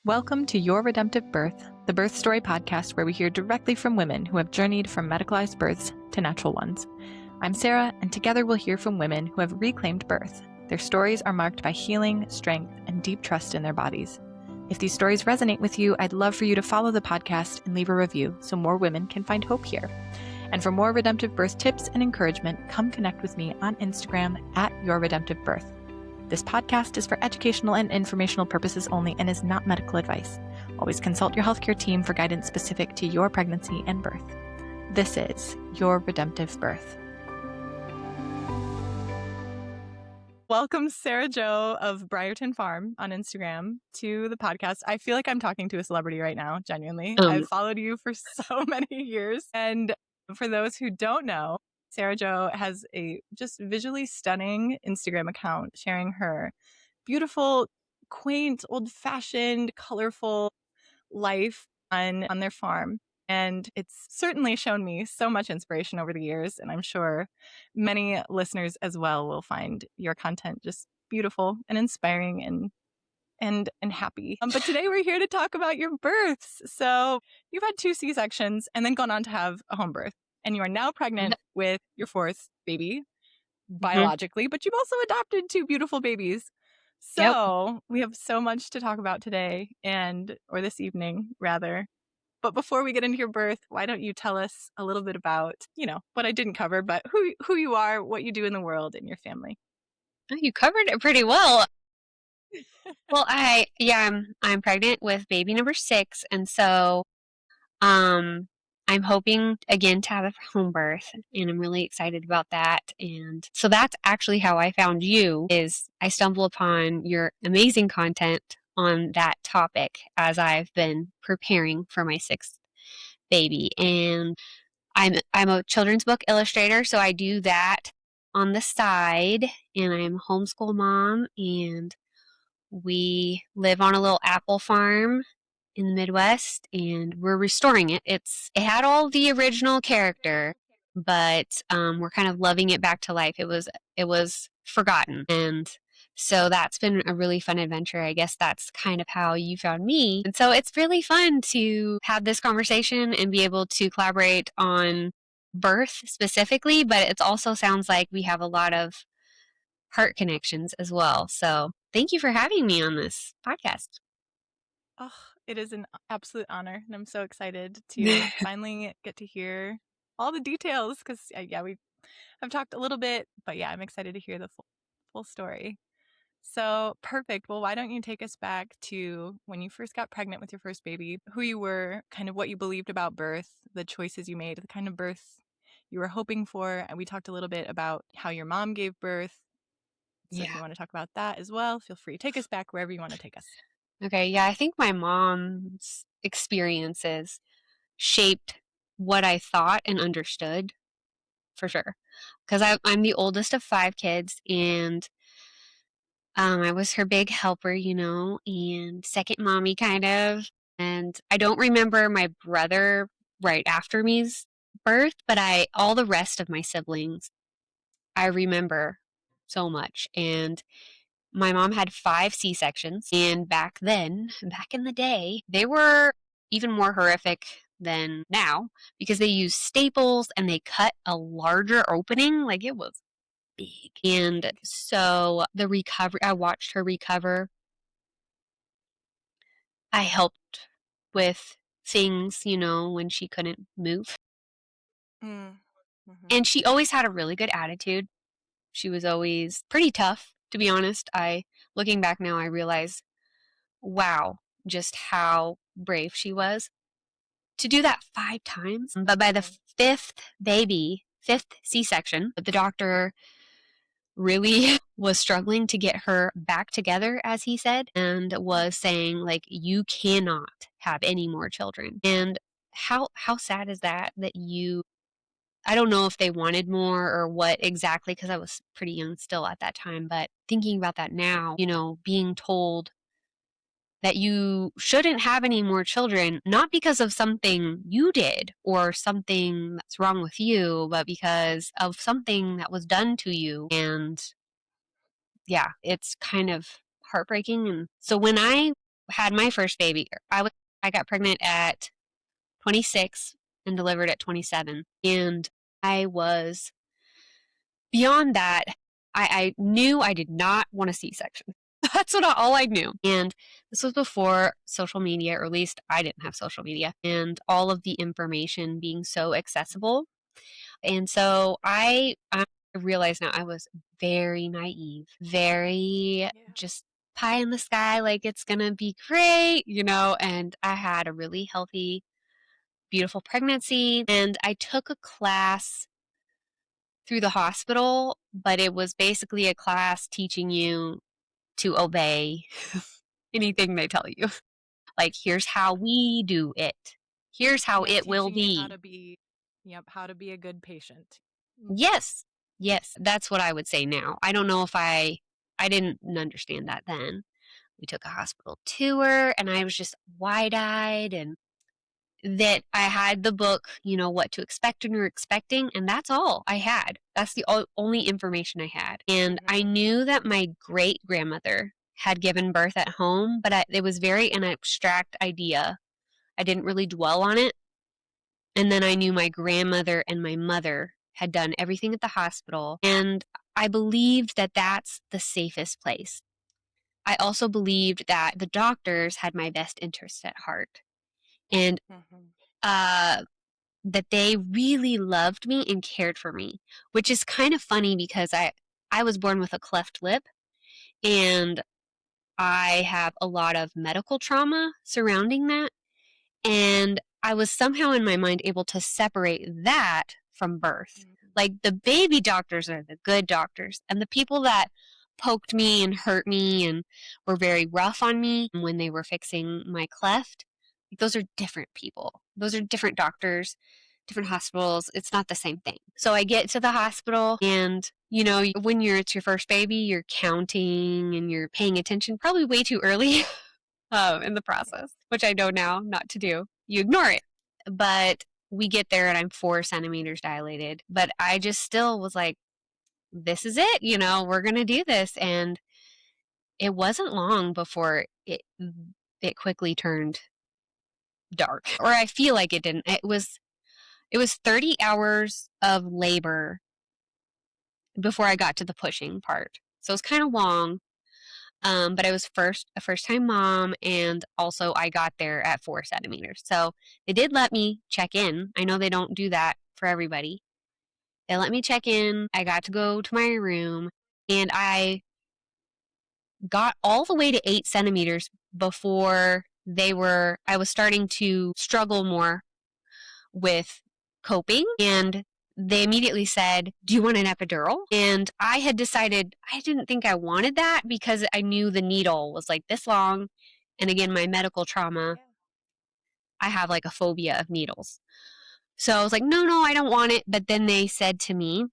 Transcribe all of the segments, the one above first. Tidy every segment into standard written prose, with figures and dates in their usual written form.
Welcome to Your Redemptive Birth, the birth story podcast where we hear directly from women who have journeyed from medicalized births to natural ones. I'm Sarah, and together we'll hear from women who have reclaimed birth. Their stories are marked by healing, strength, and deep trust in their bodies. If these stories resonate with you, I'd love for you to follow the podcast and leave a review so more women can find hope here. And for more redemptive birth tips and encouragement, come connect with me on Instagram at Your Redemptive Birth. This podcast is for educational and informational purposes only and is not medical advice. Always consult your healthcare team for guidance specific to your pregnancy and birth. This is Your Redemptive Birth. Welcome, Sara Jo of Briarton Farm on Instagram to the podcast. I feel like I'm talking to a celebrity right now, genuinely. I've followed you for so many years. And for those who don't know, Sara Jo has a just visually stunning Instagram account sharing her beautiful, quaint, old-fashioned, colorful life on their farm. And it's certainly shown me so much inspiration over the years. And I'm sure many listeners as well will find your content just beautiful and inspiring and happy. But today we're here to talk about your births. So you've had 2 C-sections and then gone on to have a home birth. And you are now pregnant with your 4th baby biologically, but you've also adopted 2 beautiful babies. So we have so much to talk about today or this evening rather. But before we get into your birth, why don't you tell us a little bit about, what I didn't cover, but who you are, what you do in the world and your family. Oh, you covered it pretty well. Well, I'm pregnant with baby number 6, and so I'm hoping again to have a home birth, and I'm really excited about that. And so that's actually how I found you. Is I stumbled upon your amazing content on that topic as I've been preparing for my 6th baby, and I'm a children's book illustrator, so I do that on the side, and I'm a homeschool mom, and we live on a little apple farm in the Midwest, and we're restoring it. It had all the original character, but we're kind of loving it back to life. It was forgotten, and so that's been a really fun adventure. I guess that's kind of how you found me. And so it's really fun to have this conversation and be able to collaborate on birth specifically, but it also sounds like we have a lot of heart connections as well. So thank you for having me on this podcast. Oh, it is an absolute honor, and I'm so excited to finally get to hear all the details because, we have talked a little bit, but I'm excited to hear the full story. So perfect. Well, why don't you take us back to when you first got pregnant with your first baby, who you were, kind of what you believed about birth, the choices you made, the kind of birth you were hoping for. And we talked a little bit about how your mom gave birth. So if you want to talk about that as well, feel free. Take us back wherever you want to take us. Okay, yeah, I think my mom's experiences shaped what I thought and understood for sure. Because I'm the oldest of 5 kids, and I was her big helper, and second mommy kind of. And I don't remember my brother right after me's birth, but all the rest of my siblings, I remember so much. And my mom had 5 C-sections, and back in the day, they were even more horrific than now because they used staples and they cut a larger opening. Like, it was big. And so the recovery, I watched her recover. I helped with things, when she couldn't move. Mm-hmm. And she always had a really good attitude. She was always pretty tough, to be honest. Looking back now, I realize, wow, just how brave she was to do that 5 times. But by the 5th C-section, the doctor really was struggling to get her back together, as he said, and was saying, like, you cannot have any more children. And how sad is that I don't know if they wanted more or what exactly, because I was pretty young still at that time, but thinking about that now, being told that you shouldn't have any more children, not because of something you did or something that's wrong with you, but because of something that was done to you. And yeah, it's kind of heartbreaking. And so when I had my first baby, I got pregnant at 26 and delivered at 27. And I was beyond that. I knew I did not want a C-section. That's all I knew. And this was before social media, or at least I didn't have social media, and all of the information being so accessible. And so I realize now I was very naive, very just pie in the sky, like it's going to be great, and I had a really healthy, beautiful pregnancy. And I took a class through the hospital, but it was basically a class teaching you to obey anything they tell you. Like, here's how we do it. Here's how it will be. How to be a good patient. Yes. Yes. That's what I would say now. I don't know if I didn't understand that then. We took a hospital tour and I was just wide-eyed, and that I had the book, what to expect when you're expecting, and that's all I had. That's the only information I had. And I knew that my great-grandmother had given birth at home, but it was very an abstract idea. I didn't really dwell on it. And then I knew my grandmother and my mother had done everything at the hospital, and I believed that that's the safest place. I also believed that the doctors had my best interests at heart, and that they really loved me and cared for me, which is kind of funny because I was born with a cleft lip, and I have a lot of medical trauma surrounding that. And I was somehow in my mind able to separate that from birth. Like, the baby doctors are the good doctors, and the people that poked me and hurt me and were very rough on me when they were fixing my cleft, those are different people. Those are different doctors, different hospitals. It's not the same thing. So I get to the hospital, and when it's your first baby, you're counting and you're paying attention probably way too early. In the process, which I know now not to do. You ignore it. But we get there and I'm 4 centimeters dilated. But I just still was like, this is it, we're going to do this. And it wasn't long before it quickly turned dark. Or I feel like it didn't. It was 30 hours of labor before I got to the pushing part. So it was kind of long. But I was a first-time mom, and also I got there at 4 centimeters. So they did let me check in. I know they don't do that for everybody. They let me check in. I got to go to my room, and I got all the way to 8 centimeters before I was starting to struggle more with coping, and they immediately said, do you want an epidural? And I had decided I didn't think I wanted that because I knew the needle was like this long. And again, my medical trauma, I have like a phobia of needles. So I was like, no, I don't want it. But then they said to me,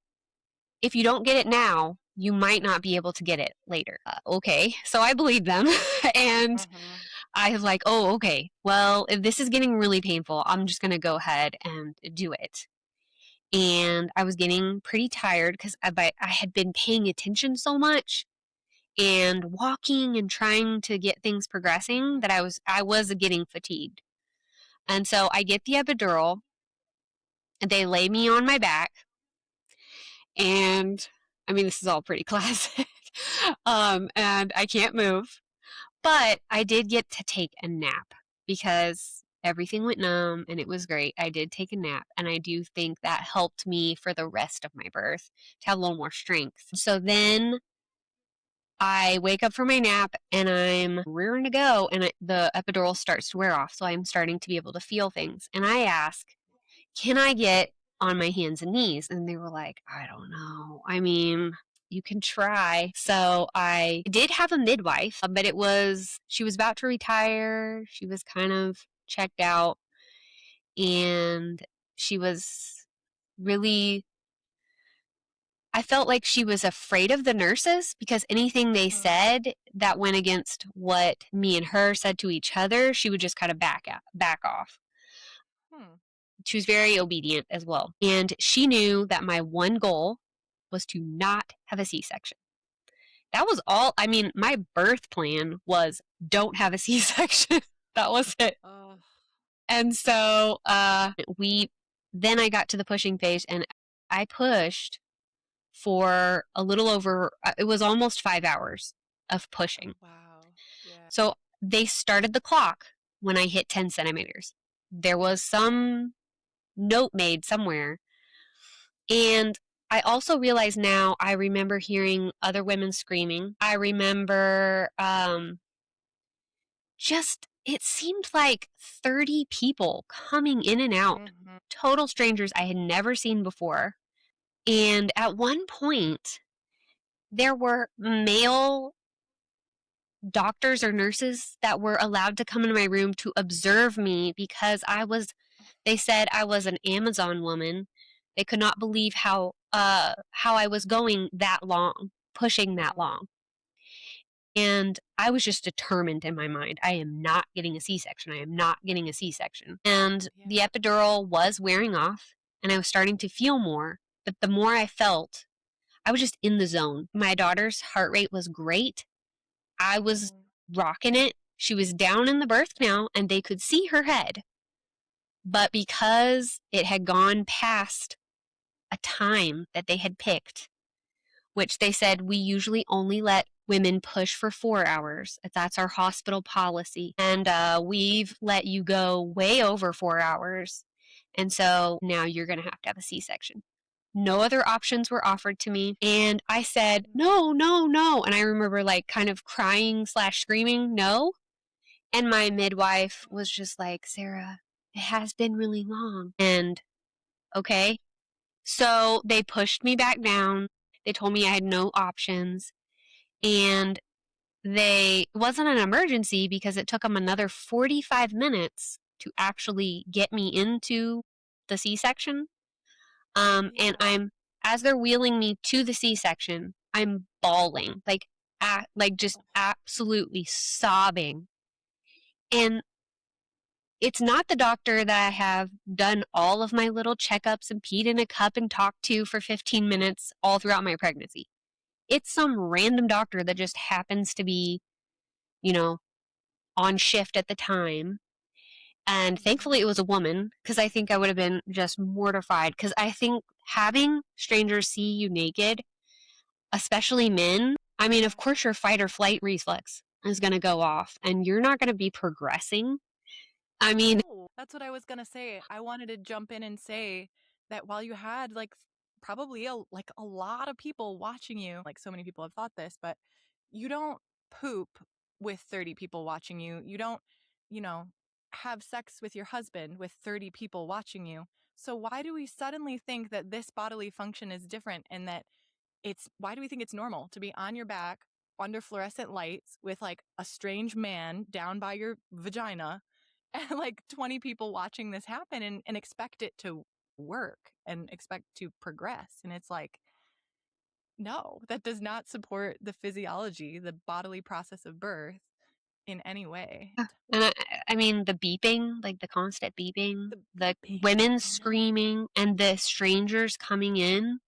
if you don't get it now, you might not be able to get it later. Okay. So I believed them. And I was like, oh, okay. Well, if this is getting really painful, I'm just going to go ahead and do it. And I was getting pretty tired because I had been paying attention so much and walking and trying to get things progressing that I was getting fatigued. And so I get the epidural, and they lay me on my back. And I mean, this is all pretty classic. And I can't move. But I did get to take a nap because everything went numb and it was great. I did take a nap, and I do think that helped me for the rest of my birth to have a little more strength. So then I wake up from my nap and I'm rearing to go, and the epidural starts to wear off. So I'm starting to be able to feel things. And I ask, can I get on my hands and knees? And they were like, I don't know. I mean, you can try. So I did have a midwife, but she was about to retire. She was kind of checked out, and she was really, I felt like she was afraid of the nurses because anything they said that went against what me and her said to each other, she would just kind of back off. She was very obedient as well. And she knew that my one goal was to not have a C-section. that was all. I mean, my birth plan was don't have a C-section. That was it. And so then I got to the pushing phase, and I pushed for a little over, it was almost 5 hours of pushing. Wow. Yeah. So they started the clock when I hit 10 centimeters. There was some note made somewhere. And I also realize now, I remember hearing other women screaming. I remember it seemed like 30 people coming in and out, total strangers I had never seen before. And at one point, there were male doctors or nurses that were allowed to come into my room to observe me because they said I was an Amazon woman. They could not believe how I was going that long, pushing that long. And I was just determined in my mind, I am not getting a C-section. I am not getting a C-section. And the epidural was wearing off, and I was starting to feel more. But the more I felt, I was just in the zone. My daughter's heart rate was great. I was rocking it. She was down in the birth canal, and they could see her head. But because it had gone past a time that they had picked, which they said we usually only let women push for 4 hours. That's our hospital policy. And we've let you go way over 4 hours. And so now you're going to have a C-section. No other options were offered to me. And I said, no, no, no. And I remember kind of crying / screaming, no. And my midwife was just like, Sarah, it has been really long. And okay. So they pushed me back down. They told me I had no options. And it wasn't an emergency because it took them another 45 minutes to actually get me into the C-section. And as they're wheeling me to the C-section, I'm bawling, just absolutely sobbing. And it's not the doctor that I have done all of my little checkups and peed in a cup and talked to for 15 minutes all throughout my pregnancy. It's some random doctor that just happens to be, on shift at the time. And thankfully it was a woman, because I think I would have been just mortified. Because I think having strangers see you naked, especially men, I mean, of course your fight or flight reflex is going to go off, and you're not going to be progressing. I mean... Oh, that's what I was going to say. I wanted to jump in and say that while you had probably a lot of people watching you, so many people have thought this, but you don't poop with 30 people watching you. You don't, have sex with your husband with 30 people watching you. So why do we suddenly think that this bodily function is different, and that why do we think it's normal to be on your back under fluorescent lights with a strange man down by your vagina and 20 people watching this happen and expect it to work and expect to progress? And it's no, that does not support the physiology, the bodily process of birth in any way. And I mean, the beeping, the constant beeping, the women screaming, and the strangers coming in.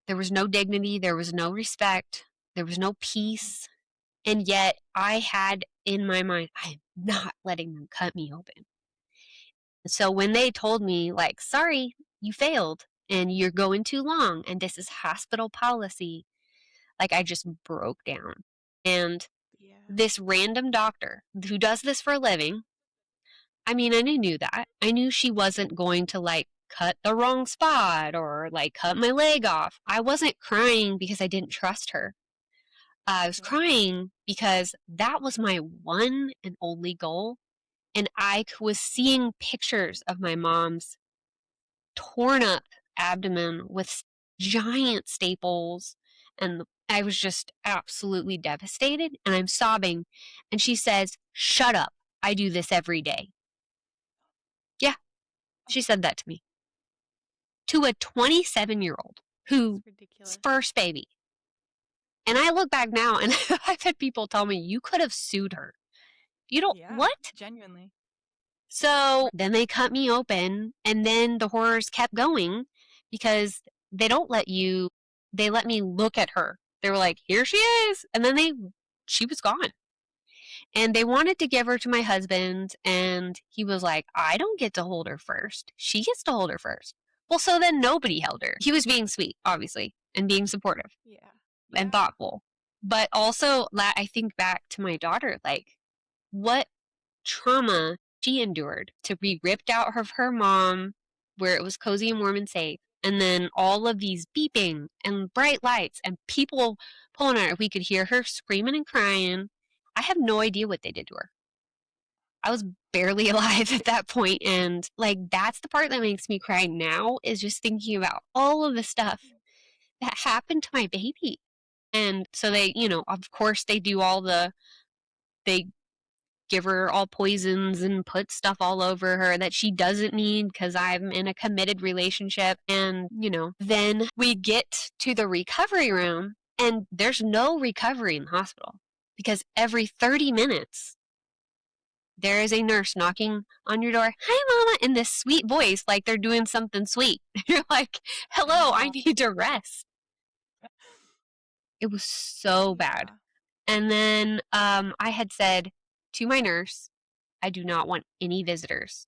There was no dignity. There was no respect. There was no peace. And yet I had in my mind, I'm not letting them cut me open. So when they told me, sorry, you failed and you're going too long and this is hospital policy, I just broke down. And this random doctor who does this for a living, I mean, I knew that. I knew she wasn't going to cut the wrong spot or cut my leg off. I wasn't crying because I didn't trust her. I was crying because that was my one and only goal. And I was seeing pictures of my mom's torn up abdomen with giant staples. And I was just absolutely devastated. And I'm sobbing. And she says, shut up. I do this every day. Yeah, she said that to me. To a 27-year-old who's first baby. And I look back now and I've had people tell me, you could have sued her. You don't, what? Genuinely. So then they cut me open, and then the horrors kept going because they let me look at her They were like, here she is. And then she was gone. And they wanted to give her to my husband. And he was like, I don't get to hold her first. She gets to hold her first. Well, so then nobody held her. He was being sweet, obviously, and being supportive and thoughtful. But also, I think back to my daughter, like, what trauma she endured to be ripped out of her mom where it was cozy and warm and safe. And then all of these beeping and bright lights and people pulling on her. We could hear her screaming and crying. I have no idea what they did to her. I was barely alive at that point. And like, that's the part that makes me cry now, is just thinking about all of the stuff that happened to my baby. And so they, of course they do they give her all poisons and put stuff all over her that she doesn't need because I'm in a committed relationship. And, then we get to the recovery room and there's no recovery in the hospital because every 30 minutes there is a nurse knocking on your door. Hi, Mama, in this sweet voice, like they're doing something sweet. You're like, hello, I need to rest. It was so bad. And then I had said to my nurse, I do not want any visitors.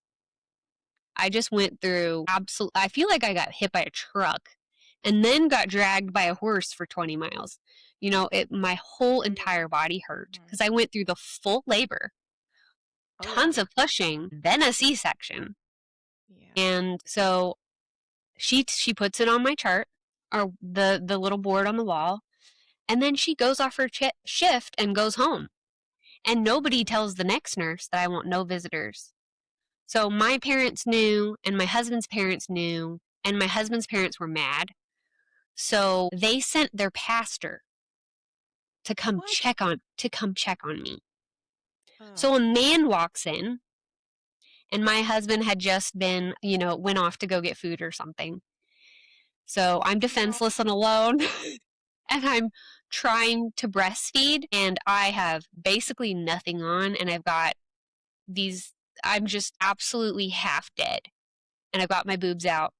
I just went through I feel like I got hit by a truck and then got dragged by a horse for 20 miles. My whole entire body hurt because I went through the full labor, tons of pushing, then a C-section. And so she puts it on my chart, or the little board on the wall, and then she goes off her shift and goes home. And nobody tells the next nurse that I want no visitors. So my parents knew, and my husband's parents knew, and my husband's parents were mad. So they sent their pastor to come check on me. So a man walks in, and my husband had just been, went off to go get food or something. So I'm defenseless and alone, and I'm trying to breastfeed, and I have basically nothing on, and I've got I'm just absolutely half dead, and I've got my boobs out,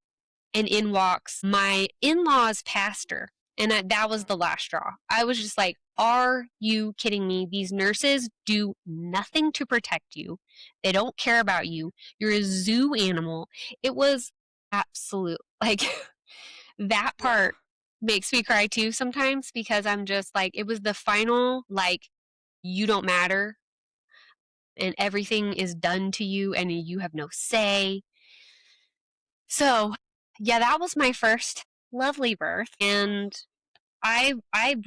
and in walks my in-law's pastor, and that was the last straw. I was just like, are you kidding me? These nurses do nothing to protect you. They don't care about you. You're a zoo animal. It was absolute, like, that part makes me cry too sometimes, because I'm just like, it was the final, like, you don't matter and everything is done to you and you have no say. So yeah, that was my first lovely birth, and I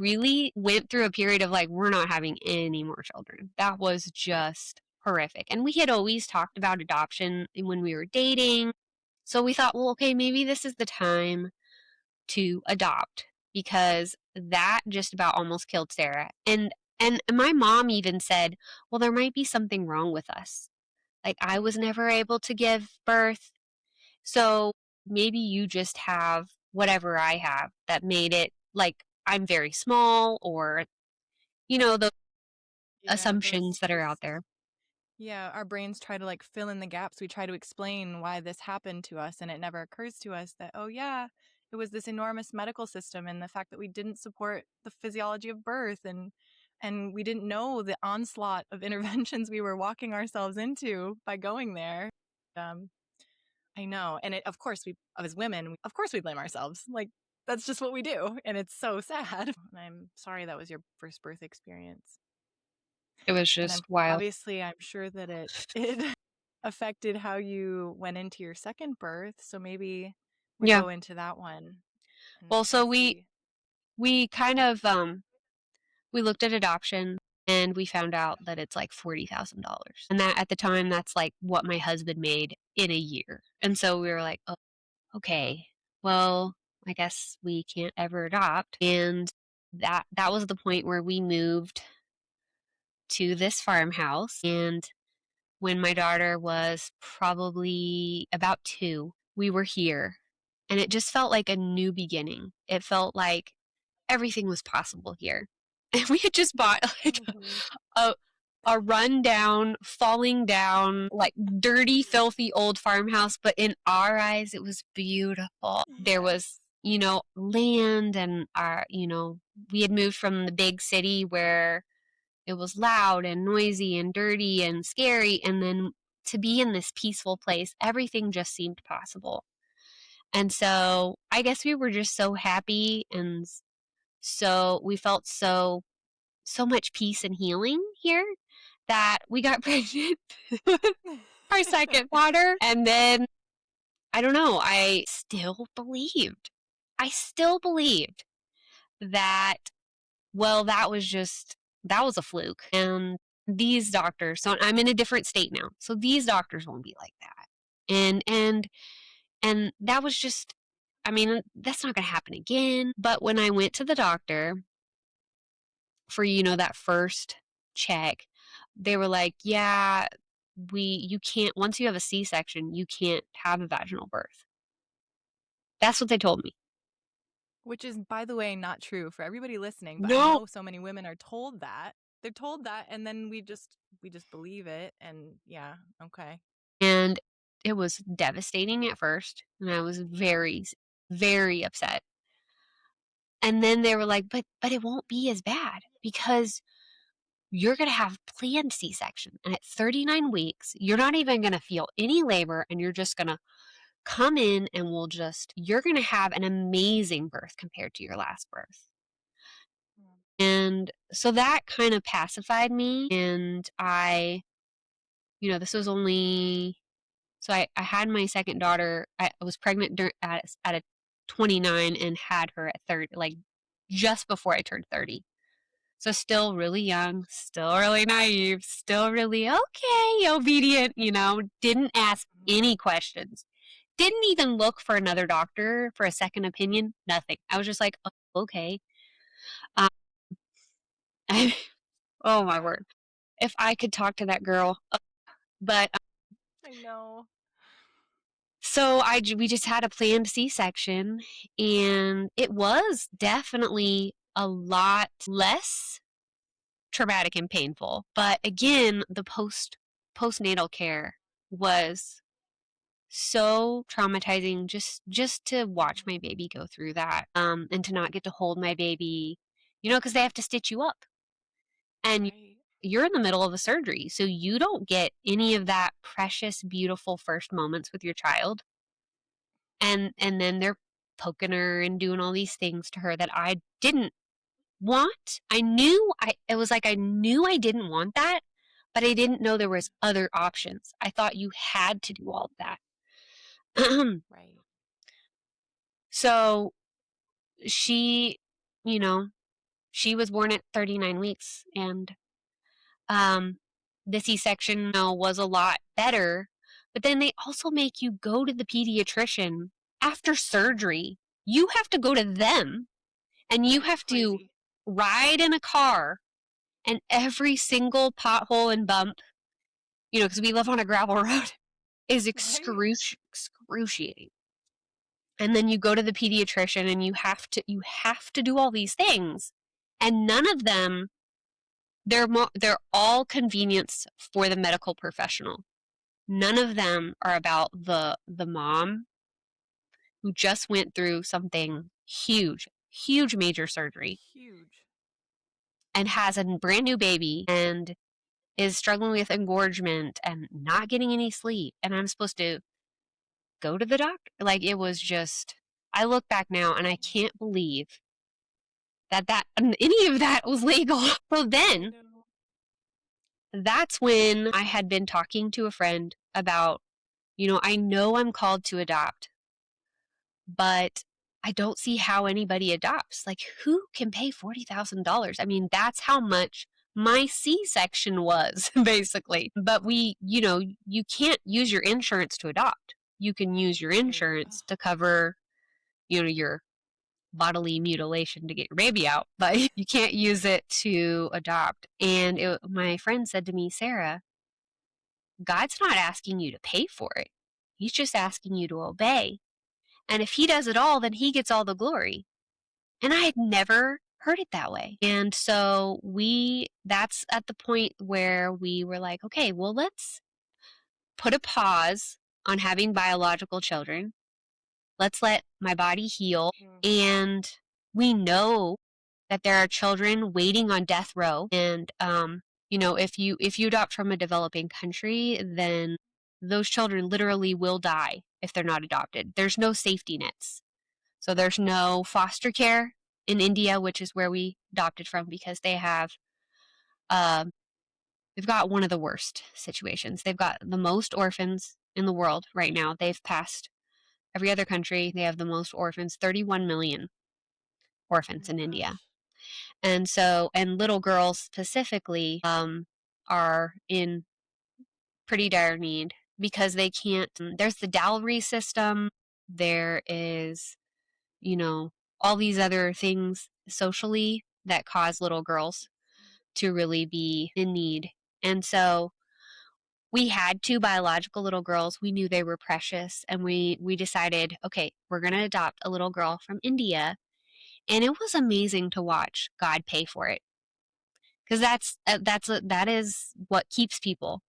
really went through a period of like, we're not having any more children. That was just horrific. And we had always talked about adoption when we were dating. So we thought, well, okay, maybe this is the time to adopt, because that just about almost killed Sarah. And my mom even said, well, there might be something wrong with us. Like, I was never able to give birth. So maybe you just have whatever I have that made it, like, I'm very small, or, the assumptions that are out there. Yeah, our brains try to like fill in the gaps. We try to explain why this happened to us, and it never occurs to us that, oh yeah, it was this enormous medical system and the fact that we didn't support the physiology of birth, and we didn't know the onslaught of interventions we were walking ourselves into by going there. I know. And of course, as women, of course we blame ourselves. Like, that's just what we do. And it's so sad. And I'm sorry that was your first birth experience. It was just wild. Obviously, I'm sure that it affected how you went into your second birth. So maybe we go into that one. Well, so we kind of, we looked at adoption, and we found out that it's like $40,000. And that, at the time, that's like what my husband made in a year. And so we were like, oh, okay, well, I guess we can't ever adopt. And that was the point where we moved to this farmhouse. And when my daughter was probably about 2, we were here. And it just felt like a new beginning. It felt like everything was possible here. And we had just bought like a rundown, falling down, like dirty, filthy old farmhouse, but in our eyes, it was beautiful. There was land and we had moved from the big city where it was loud and noisy and dirty and scary. And then to be in this peaceful place, everything just seemed possible. And so I guess we were just so happy. And so we felt so much peace and healing here that we got pregnant our second daughter. And then I don't know, I still believed that, well, that was a fluke. And these doctors, so I'm in a different state now. So these doctors won't be like that. And that was just, I mean, that's not going to happen again. But when I went to the doctor for, that first check, they were like, yeah, you can't, once you have a C-section, you can't have a vaginal birth. That's what they told me. Which is, by the way, not true for everybody listening, but No. I know so many women are told that. They're told that, and then we just believe it, and yeah, okay. And it was devastating at first, and I was very, very upset. And then they were like, but it won't be as bad because you're going to have planned C-section. And at 39 weeks, you're not even going to feel any labor, and you're just going to come in and you're going to have an amazing birth compared to your last birth. And so that kind of pacified me. And this was only, so I had my second daughter. I was pregnant at a 29 and had her at 30, like just before I turned 30. So still really young, still really naive, still really okay, obedient, didn't ask any questions. Didn't even look for another doctor for a second opinion, nothing. I was just like, oh, okay. Oh my word. If I could talk to that girl. But I know. So we just had a planned C-section, and it was definitely a lot less traumatic and painful. But again, the postnatal care was so traumatizing just to watch my baby go through that, and to not get to hold my baby, because they have to stitch you up. And right. You're in the middle of a surgery, so you don't get any of that precious, beautiful first moments with your child. And then they're poking her and doing all these things to her that I didn't want. It was like I knew I didn't want that, but I didn't know there was other options. I thought you had to do all of that. Right. So she, she was born at 39 weeks, and the C-section was a lot better, but then they also make you go to the pediatrician after surgery. You have to go to them, and you have to ride in a car, and every single pothole and bump, because we live on a gravel road, is excruciating. And then you go to the pediatrician, and you have to do all these things, and none of them, they're all convenience for the medical professional. None of them are about the mom who just went through something huge major surgery. Huge. And has a brand new baby and is struggling with engorgement and not getting any sleep. And I'm supposed to go to the doctor. Like, it was just, I look back now and I can't believe that any of that was legal. So then that's when I had been talking to a friend about, I know I'm called to adopt, but I don't see how anybody adopts. Like, who can pay $40,000? I mean, that's how much my C-section was, basically. But you can't use your insurance to adopt. You can use your insurance to cover, your bodily mutilation to get your baby out, but you can't use it to adopt. And my friend said to me, Sarah, God's not asking you to pay for it. He's just asking you to obey. And if he does it all, then he gets all the glory. And I had never heard it that way. And so that's at the point where we were like, okay, well, let's put a pause on having biological children. let's let my body heal. And we know that there are children waiting on death row. And, if you adopt from a developing country, then those children literally will die if they're not adopted. There's no safety nets. So there's no foster care in India, which is where we adopted from, because they have, they've got one of the worst situations. They've got the most orphans in the world right now. They've passed every other country. They have the most orphans, 31 million orphans in India. And little girls specifically are in pretty dire need because they can't, there's the dowry system, there is, all these other things socially that cause little girls to really be in need. And so we had two biological little girls. We knew they were precious, and we decided, okay, we're going to adopt a little girl from India. And it was amazing to watch God pay for it. Because that is what keeps people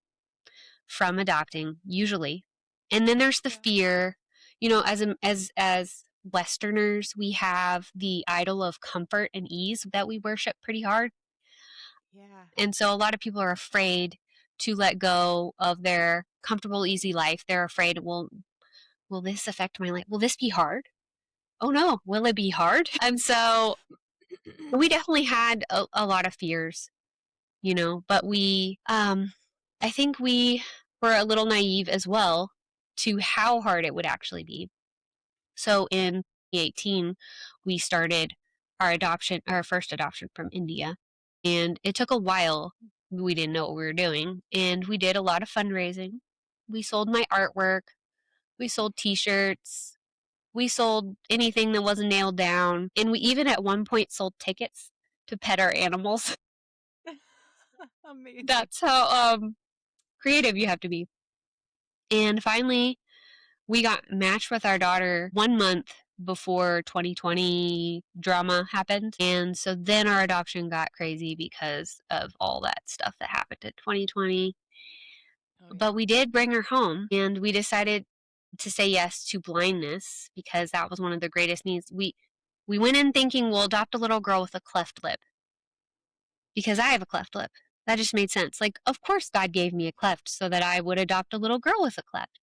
from adopting usually. And then there's the fear, as Westerners, we have the idol of comfort and ease that we worship pretty hard. Yeah. And so a lot of people are afraid to let go of their comfortable, easy life. They're afraid, will this affect my life? Will this be hard? Oh no, will it be hard? And so we definitely had a lot of fears, but I think we were a little naive as well to how hard it would actually be. So in 2018, we started our first adoption from India, and it took a while. We didn't know what we were doing, and we did a lot of fundraising. We sold my artwork, we sold t-shirts, we sold anything that wasn't nailed down, and we even at one point sold tickets to pet our animals. Amazing. That's how creative you have to be. And finally, we got matched with our daughter 1 month before 2020 drama happened. And so then our adoption got crazy because of all that stuff that happened in 2020. Oh, yeah. But we did bring her home, and we decided to say yes to blindness because that was one of the greatest needs. We went in thinking we'll adopt a little girl with a cleft lip because I have a cleft lip. That just made sense. Like, of course God gave me a cleft so that I would adopt a little girl with a cleft.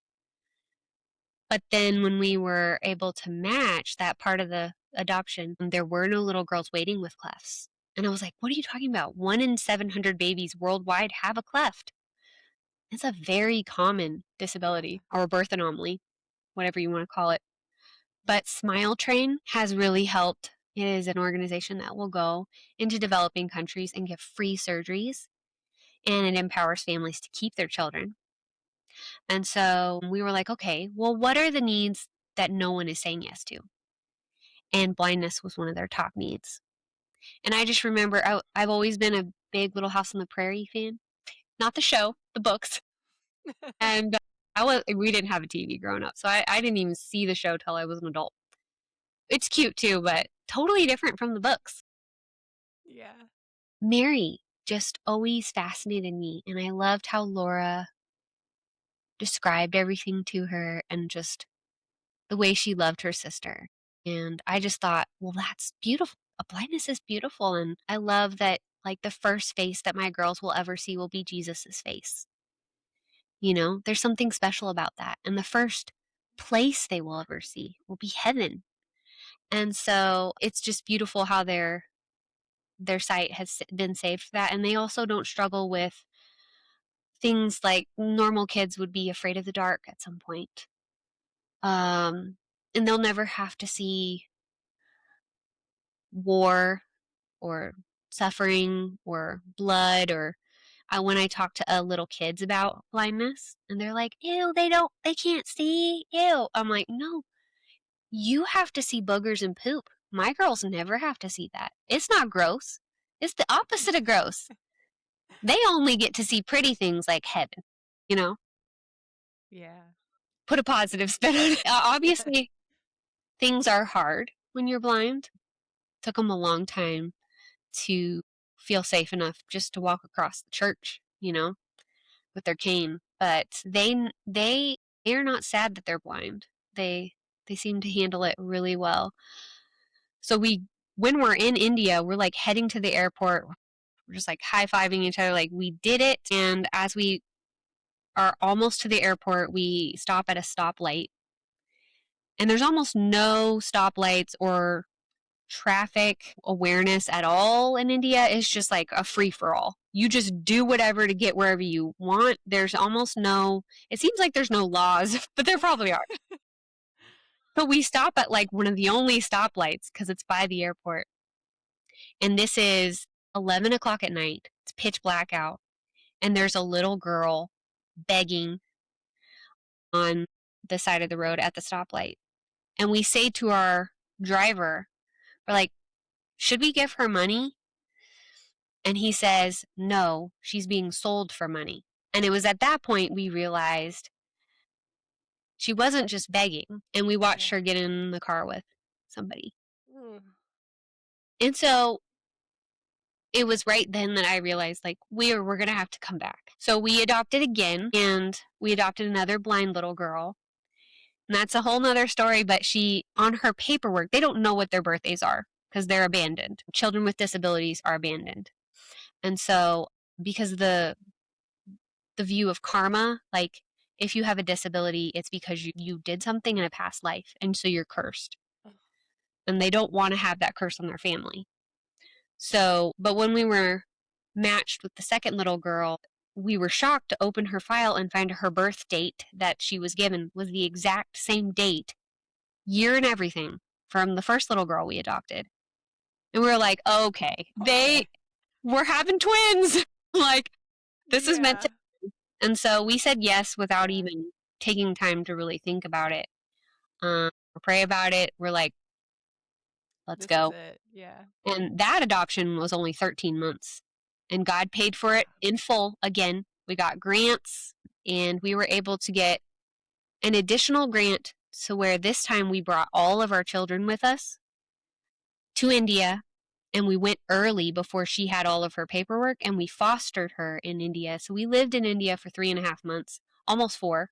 But then when we were able to match that part of the adoption, there were no little girls waiting with clefts. And I was like, what are you talking about? 1 in 700 babies worldwide have a cleft. It's a very common disability or birth anomaly, whatever you want to call it. But Smile Train has really helped. It is an organization that will go into developing countries and give free surgeries, and it empowers families to keep their children. And so we were like, okay, well, what are the needs that no one is saying yes to? And blindness was one of their top needs. And I just remember I've always been a big Little House on the Prairie fan. Not the show, the books. And we didn't have a TV growing up, so I didn't even see the show till I was an adult. It's cute too, but totally different from the books. Yeah. Mary just always fascinated me, and I loved how Laura described everything to her and just the way she loved her sister. And I just thought, well, that's beautiful. A blindness is beautiful. And I love that, like, the first face that my girls will ever see will be Jesus's face. There's something special about that. And the first place they will ever see will be heaven. And so it's just beautiful how their sight has been saved for that. And they also don't struggle with things like normal kids would be afraid of the dark at some point. And they'll never have to see war or suffering or blood. Or when I talk to little kids about blindness, and they're like, ew, they can't see, ew. I'm like, no, you have to see boogers and poop. My girls never have to see that. It's not gross. It's the opposite of gross. They only get to see pretty things like heaven, Yeah. Put a positive spin on it. Obviously, things are hard when you're blind. Took them a long time to feel safe enough just to walk across the church, with their cane. But they are not sad that they're blind. They They seem to handle it really well. So when we're in India, we're like heading to the airport. We're just like high-fiving each other like we did it. And as we are almost to the airport, we stop at a stoplight. And there's almost no stoplights or traffic awareness at all in India. It's just like a free-for-all. You just do whatever to get wherever you want. There's almost no, it seems like there's no laws, but there probably are. So we stop at like one of the only stoplights because it's by the airport. And this is 11 o'clock at night. It's pitch black out. And there's a little girl begging on the side of the road at the stoplight. And we say to our driver, we're like, should we give her money? And he says, no, she's being sold for money. And it was at that point we realized she wasn't just begging. And we watched her get in the car with somebody. And so it was right then that I realized, like, we're going to have to come back. So we adopted again, and we adopted another blind little girl. And that's a whole nother story, but she, on her paperwork, they don't know what their birthdays are because they're abandoned. Children with disabilities are abandoned. And so, because the view of karma, like, if you have a disability, it's because you did something in a past life, and so you're cursed. And they don't want to have that curse on their family. So, but when we were matched with the second little girl, we were shocked to open her file and find her birth date that she was given was the exact same date, year and everything, from the first little girl we adopted. And we were like, okay, we're having twins. Like, this is meant to. And so we said yes without even taking time to really think about it, or pray about it. We're like, let's go. Yeah. And that adoption was only 13 months. And God paid for it in full again. We got grants, and we were able to get an additional grant to where this time we brought all of our children with us to India, and we went early before she had all of her paperwork, and we fostered her in India. So we lived in India for 3.5 months, almost 4.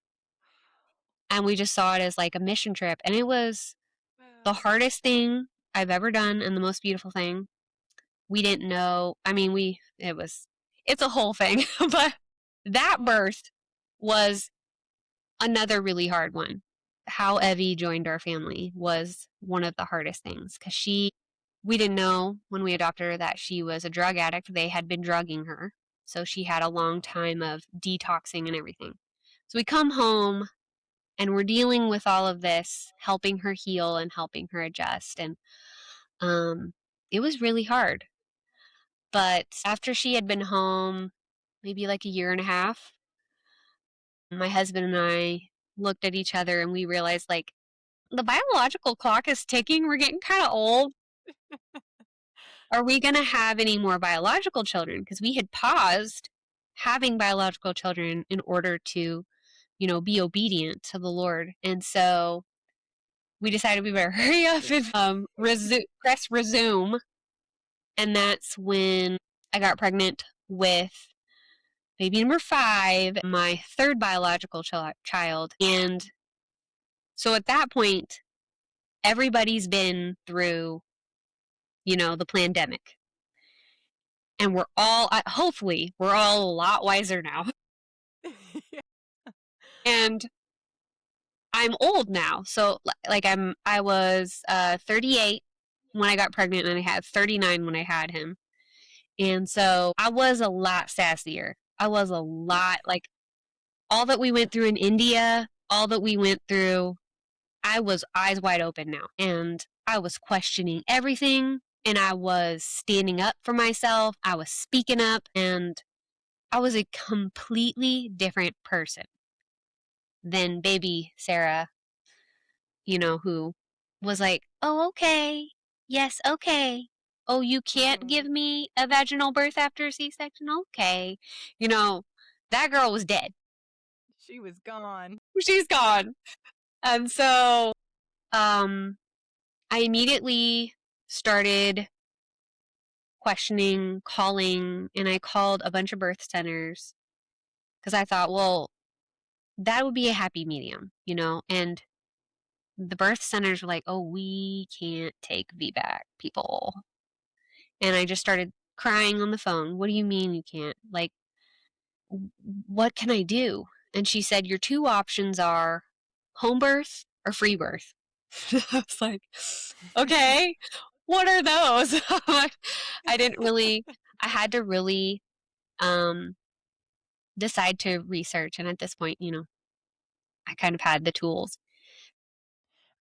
And we just saw it as like a mission trip. And it was the hardest thing I've ever done and the most beautiful thing. We didn't know. I mean, it's a whole thing. But that birth was another really hard one. How Evie joined our family was one of the hardest things because we didn't know when we adopted her that she was a drug addict. They had been drugging her. So she had a long time of detoxing and everything. So we come home and we're dealing with all of this, helping her heal and helping her adjust. And it was really hard. But after she had been home maybe like a year and a half, my husband and I looked at each other and we realized, like, the biological clock is ticking. We're getting kind of old. Are we going to have any more biological children? Because we had paused having biological children in order to, be obedient to the Lord. And so we decided we better hurry up and press resume. And that's when I got pregnant with baby number 5, my third biological child. And so at that point, everybody's been through, the pandemic. And hopefully, we're all a lot wiser now. And I'm old now. So, like, I was 38 when I got pregnant, and I had 39 when I had him. And so I was a lot sassier. I was a lot, like, all that we went through in India, all that we went through, I was eyes wide open now. And I was questioning everything, and I was standing up for myself. I was speaking up, and I was a completely different person than baby Sarah, who was like, oh, okay. Yes, okay. Oh, you can't give me a vaginal birth after a C-section? Okay. That girl was dead. She was gone. She's gone. And so I immediately started questioning, calling, and I called a bunch of birth centers because I thought, well, that would be a happy medium, and the birth centers were like, "Oh, we can't take VBAC people." And I just started crying on the phone. "What do you mean you can't? Like, what can I do?" And she said, "Your two options are home birth or free birth." I was like, "Okay, what are those?" I didn't really, I had to really um, decide to research. And at this point, I kind of had the tools.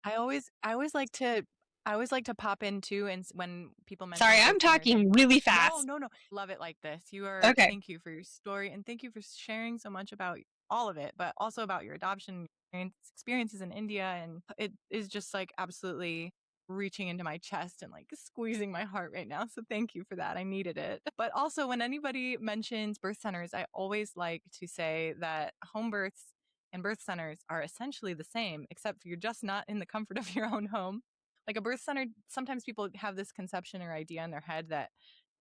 I always like to pop in too, and when people Sorry, mention I'm birth centers, talking really no, fast. no, no, love it like this. Okay. Thank you for your story, and thank you for sharing so much about all of it, but also about your adoption experiences in India, and it is just like absolutely reaching into my chest and like squeezing my heart right now. So thank you for that. I needed it. But also, when anybody mentions birth centers, I always like to say that home births and birth centers are essentially the same, except you're just not in the comfort of your own home. Like a birth center, sometimes people have this conception or idea in their head that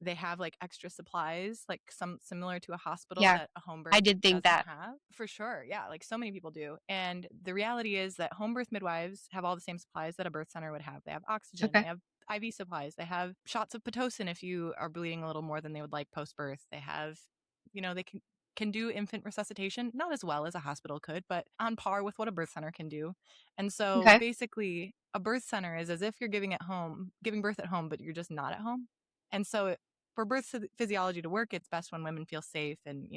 they have like extra supplies, like some similar to a hospital Yeah, that a home I birth did think doesn't that. have. For sure. Yeah. Like so many people do. And the reality is that home birth midwives have all the same supplies that a birth center would have. They have oxygen, Okay. they have IV supplies, they have shots of Pitocin if you are bleeding a little more than they would like post birth. They have, they can do infant resuscitation, not as well as a hospital could, but on par with what a birth center can do. And so Okay. basically, a birth center is as if you're giving birth at home, but you're just not at home. And so for birth physiology to work, it's best when women feel safe and,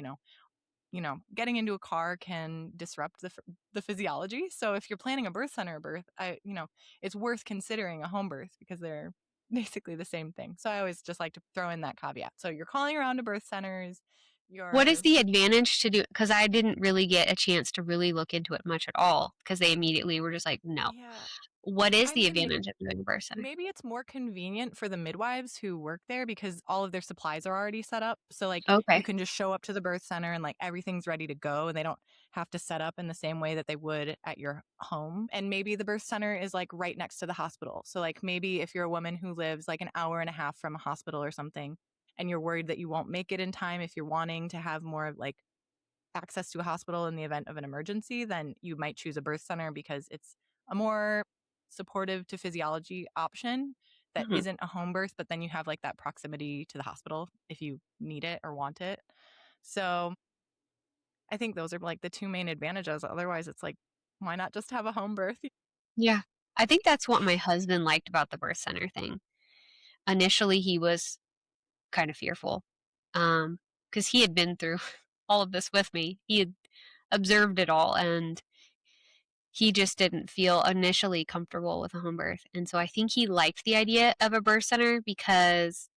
getting into a car can disrupt the physiology. So if you're planning a birth center birth, it's worth considering a home birth because they're basically the same thing. So I always just like to throw in that caveat. So you're calling around to birth centers, What is you're the advantage to do? Because I didn't really get a chance to really look into it much at all because they immediately were just like, no. yeah. What is I the mean, advantage of doing a birth center? maybe it's more convenient for the midwives who work there because all of their supplies are already set up. So like you Okay. can just show up to the birth center and like everything's ready to go and they don't have to set up in the same way that they would at your home. And maybe the birth center is like right next to the hospital. So like maybe if you're a woman who lives like an hour and a half from a hospital or something and you're worried that you won't make it in time if you're wanting to have more like access to a hospital in the event of an emergency, then you might choose a birth center because it's a more supportive to physiology option that Mhm. isn't a home birth, but then you have like that proximity to the hospital if you need it or want it. So I think those are like the two main advantages. Otherwise, it's like, why not just have a home birth? Yeah. I think that's what my husband liked about the birth center thing. Initially, he was kind of fearful because he had been through all of this with me. He had observed it all, and he just didn't feel initially comfortable with a home birth. And so I think he liked the idea of a birth center because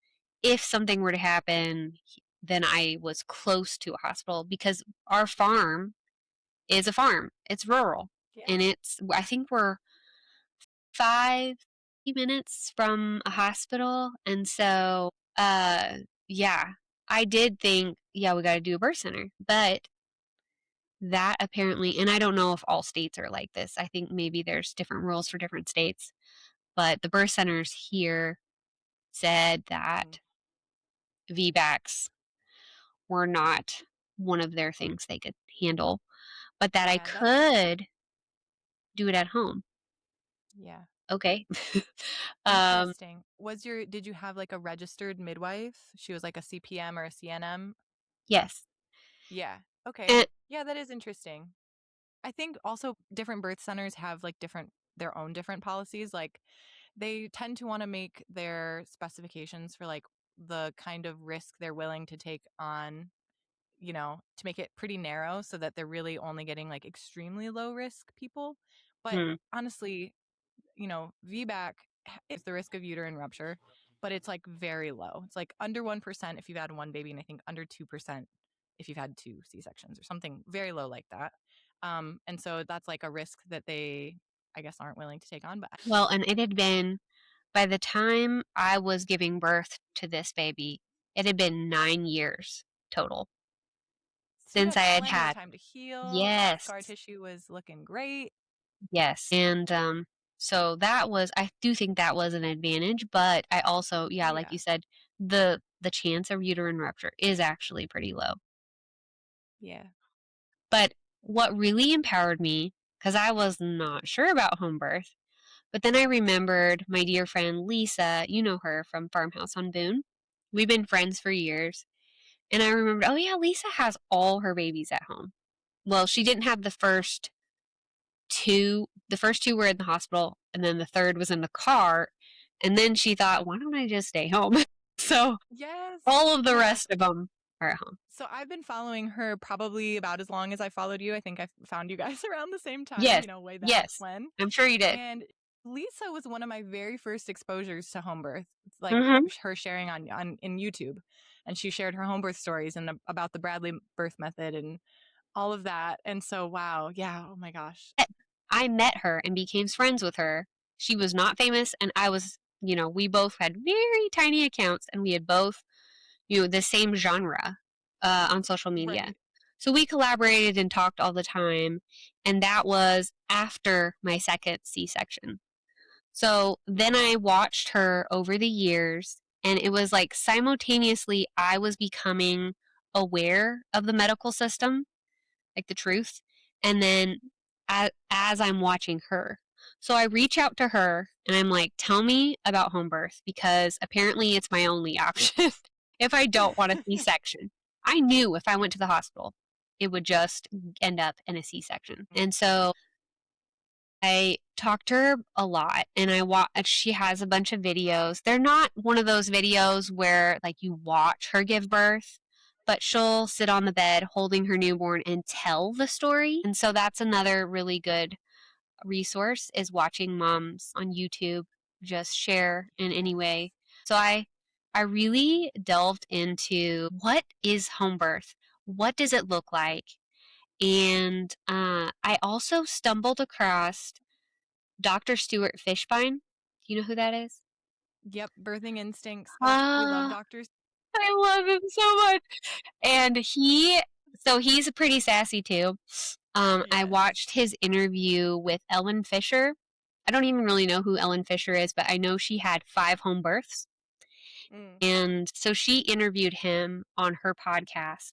if something were to happen, then I was close to a hospital because our farm is a farm. It's rural. Yeah. And I think we're 5 minutes from a hospital. And so, yeah, I did think, yeah, we got to do a birth center. But that apparently, and I don't know if all states are like this. I think maybe there's different rules for different states, but the birth centers here said Mm. that VBACs were not one of their things they could handle, but that I Yeah, that's could do it at home. yeah. Okay. um, Interesting. Did you have like a registered midwife? She was like a CPM or a CNM? yes. Yeah. Okay. And Yeah, that is interesting. I think also different birth centers have like their own different policies. Like they tend to want to make their specifications for like the kind of risk they're willing to take on, to make it pretty narrow so that they're really only getting like extremely low risk people. But hmm, honestly, VBAC is the risk of uterine rupture, but it's like very low. It's like under 1% if you've had one baby, and I think under 2% if you've had two C sections or something very low like that. And so that's like a risk that they, I guess, aren't willing to take on. But well, and it had been, by the time I was giving birth to this baby, it had been 9 years total so you since had I had plenty of had. time to heal. That Yes. scar tissue was looking great. Yes. And so that was, I do think that was an advantage, but I also, yeah, like Yeah. you said, the chance of uterine rupture is actually pretty low. Yeah. But what really empowered me, because I was not sure about home birth. But then I remembered my dear friend Lisa, you know her from Farmhouse on Boone. We've been friends for years. And I remembered, oh yeah, Lisa has all her babies at home. Well, she didn't have the first two. The first two were in the hospital, and then the third was in the car. And then she thought, why don't I just stay home? So Yes. all of Oh the my rest gosh. of them are at home. So I've been following her probably about as long as I followed you. I think I found you guys around the same time, Yes, you know, way back yes, when. I'm sure you did. And Lisa was one of my very first exposures to home birth. It's like Mm-hmm. her sharing on in YouTube, and she shared her home birth stories and about the Bradley birth method and all of that. And so, wow, yeah, oh my gosh, I met her and became friends with her. She was not famous, and I was, we both had very tiny accounts, and we had both, the same genre on social media. right. So we collaborated and talked all the time, and that was after my second C-section. So then I watched her over the years, and it was like simultaneously I was becoming aware of the medical system, like the truth, and then as I'm watching her. So I reach out to her and I'm like, tell me about home birth because apparently it's my only option if I don't want a C-section. I knew if I went to the hospital, it would just end up in a C-section. And so I talked to her a lot and she has a bunch of videos. They're not one of those videos where like you watch her give birth, but she'll sit on the bed holding her newborn and tell the story. And so that's another really good resource is watching moms on YouTube just share in any way. So I really delved into what is home birth? What does it look like? And I also stumbled across Dr. Stuart Fishbein. Do you know who that is? Yep, birthing instincts. Oh, we love Ah, doctors. I love him so much. And he's pretty sassy too. I Yes. watched his interview with Ellen Fisher. I don't even really know who Ellen Fisher is, but I know she had 5 home births. Mm. And so she interviewed him on her podcast.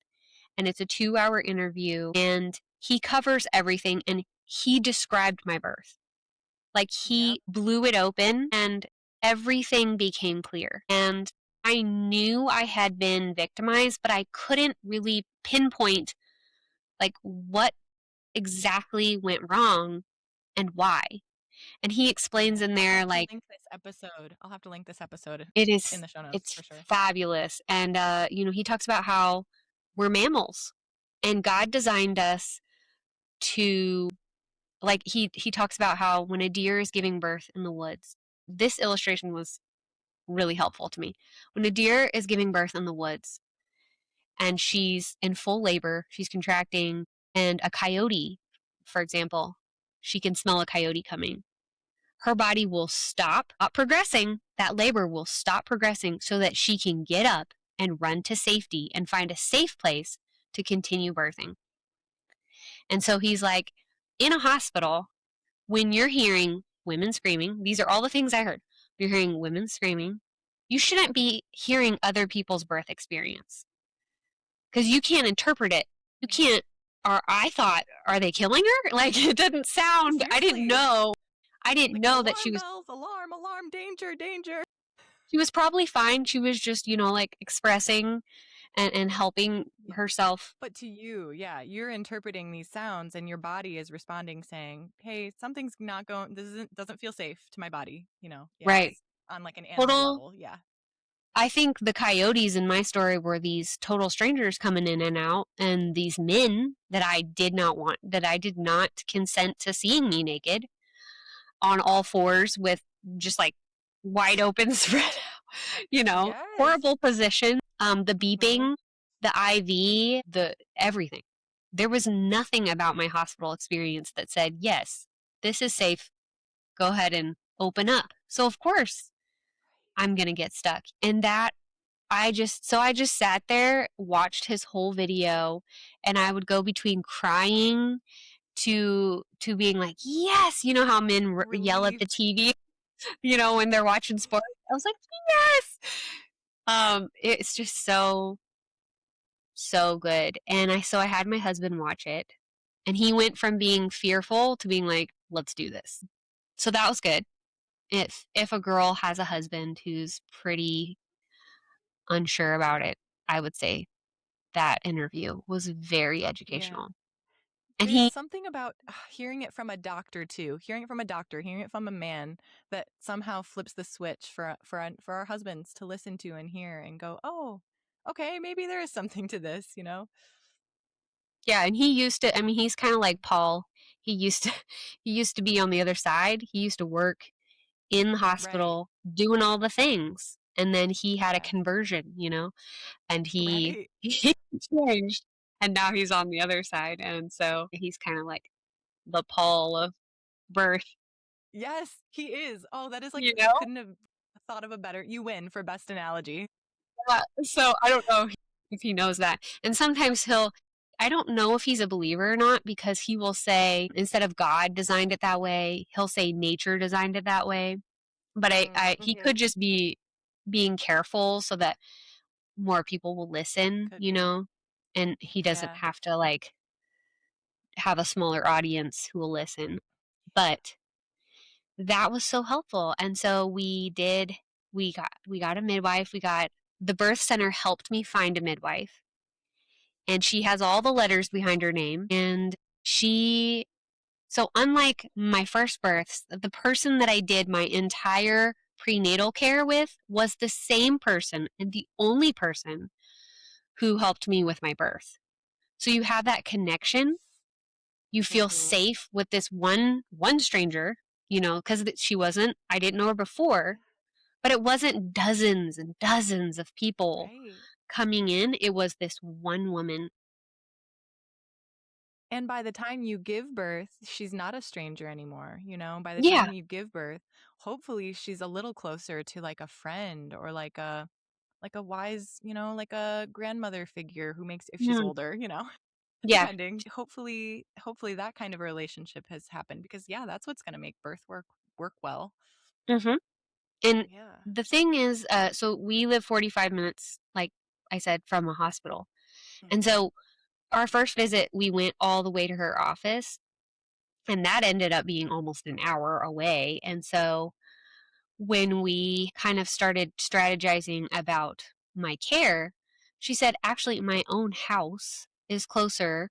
And it's a 2-hour interview. And he covers everything. And he described my birth. Like Yep. he blew it open and everything became clear. And I knew I had been victimized, but I couldn't really pinpoint like what exactly went wrong and why. And he explains Yeah, in I'll have there to like link this episode. I'll have to link this episode it in is the show notes it's for sure. fabulous. And he talks about how we're mammals and God designed us to like he talks about how when a deer is giving birth in the woods. This illustration was really helpful to me. When a deer is giving birth in the woods and she's in full labor, she's contracting, and a coyote, for example, she can smell a coyote coming. Her body will stop progressing. That labor will stop progressing so that she can get up and run to safety and find a safe place to continue birthing. And so he's like, in a hospital, when you're hearing women screaming, these are all the things I heard. You're hearing women screaming. You shouldn't be hearing other people's birth experience because you can't interpret it. You can't. Or I thought, are they killing her? Like it didn't sound. I didn't Seriously. know. I didn't Like know that alarm bells, alarm, alarm, danger, danger. she was probably fine. She was just like expressing and helping Yeah. herself. But to you, yeah, you're interpreting these sounds and your body is responding saying, "Hey, something's not going this doesn't feel safe to my body," Yeah. Right. On like an animal Total. level. Yeah. I think the coyotes in my story were these total strangers coming in and out, and these men that I did not want, that I did not consent to seeing me naked on all fours with just like wide open spread out, Yes. horrible position. The Mhm. beeping, the IV, the everything. There was nothing about my hospital experience that said, yes, this is safe. Go ahead and open up. So, of course, I'm going to get stuck. And that I just sat there, watched his whole video, and I would go between crying to being like, yes, you know how men yell at Relief. the TV, when they're watching sports. I was like, yes. It's just so so good. And I had my husband watch it, And he went from being fearful to being like, let's do this. So that was good. If a girl has a husband who's pretty unsure about it, I would say that interview was very Yeah. educational. And There's he, something about hearing it from a doctor too. Hearing it from a doctor, hearing it from a man that somehow flips the switch for our husbands to listen to and hear and go, "Oh, okay, maybe there is something to this," you know? yeah, and he used to, I mean, he's kind of like Paul. He used to, he used to be on the other side. He used to work in the Right. hospital doing all the things. And then he had a Yeah. conversion, and he, Right. he changed. And now he's on the other side. And so he's kind of like the Paul of birth, Yes, he is. Oh, that is like you I know? couldn't have thought of a better. You win for best analogy. So I don't know if he knows that. And sometimes I don't know if he's a believer or not because he will say, instead of God designed it that way, he'll say nature designed it that way. But he Okay. could just be being careful so that more people will listen, Could be. and he doesn't Yeah. have to like have a smaller audience who will listen. But that was so helpful. And so we got a midwife. The birth center helped me find a midwife. And she has all the letters behind her name. And so unlike my first births, the person that I did my entire prenatal care with was the same person and the only person who helped me with my birth. So you have that connection. You feel Mm-hmm. safe with this one stranger, because I didn't know her before, but it wasn't dozens and dozens of people Right. coming in. It was this one woman. And by the time you give birth, she's not a stranger anymore, you know? By the Yeah. time you give birth, hopefully she's a little closer to like a friend or like a wise, like a grandmother figure who makes if she's Mm, older, yeah. depending. Hopefully that kind of a relationship has happened because yeah, that's what's going to make birth work well. Hmm. And Yeah. the thing is, so we live 45 minutes, like I said, from a hospital. And Hmm. so our first visit, we went all the way to her office, and that ended up being almost an hour away. And so when we kind of started strategizing about my care, she said, actually, my own house is closer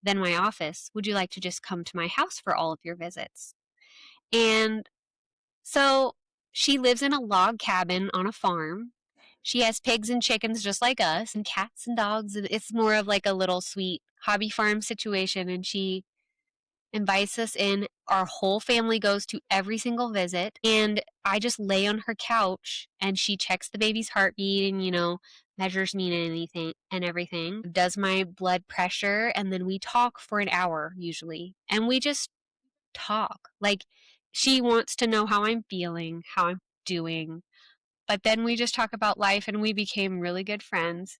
than my office. Would you like to just come to my house for all of your visits? And so she lives in a log cabin on a farm. She has pigs and chickens just like us, and cats and dogs. And it's more of like a little sweet hobby farm situation. And she invites us in. Our whole family goes to every single visit. And I just lay on her couch and she checks the baby's heartbeat and, measures me and anything and everything, does my blood pressure. And then we talk for an hour usually. And we just talk. Like, she wants to know how I'm feeling, how I'm doing. But then we just talk about life and we became really good friends.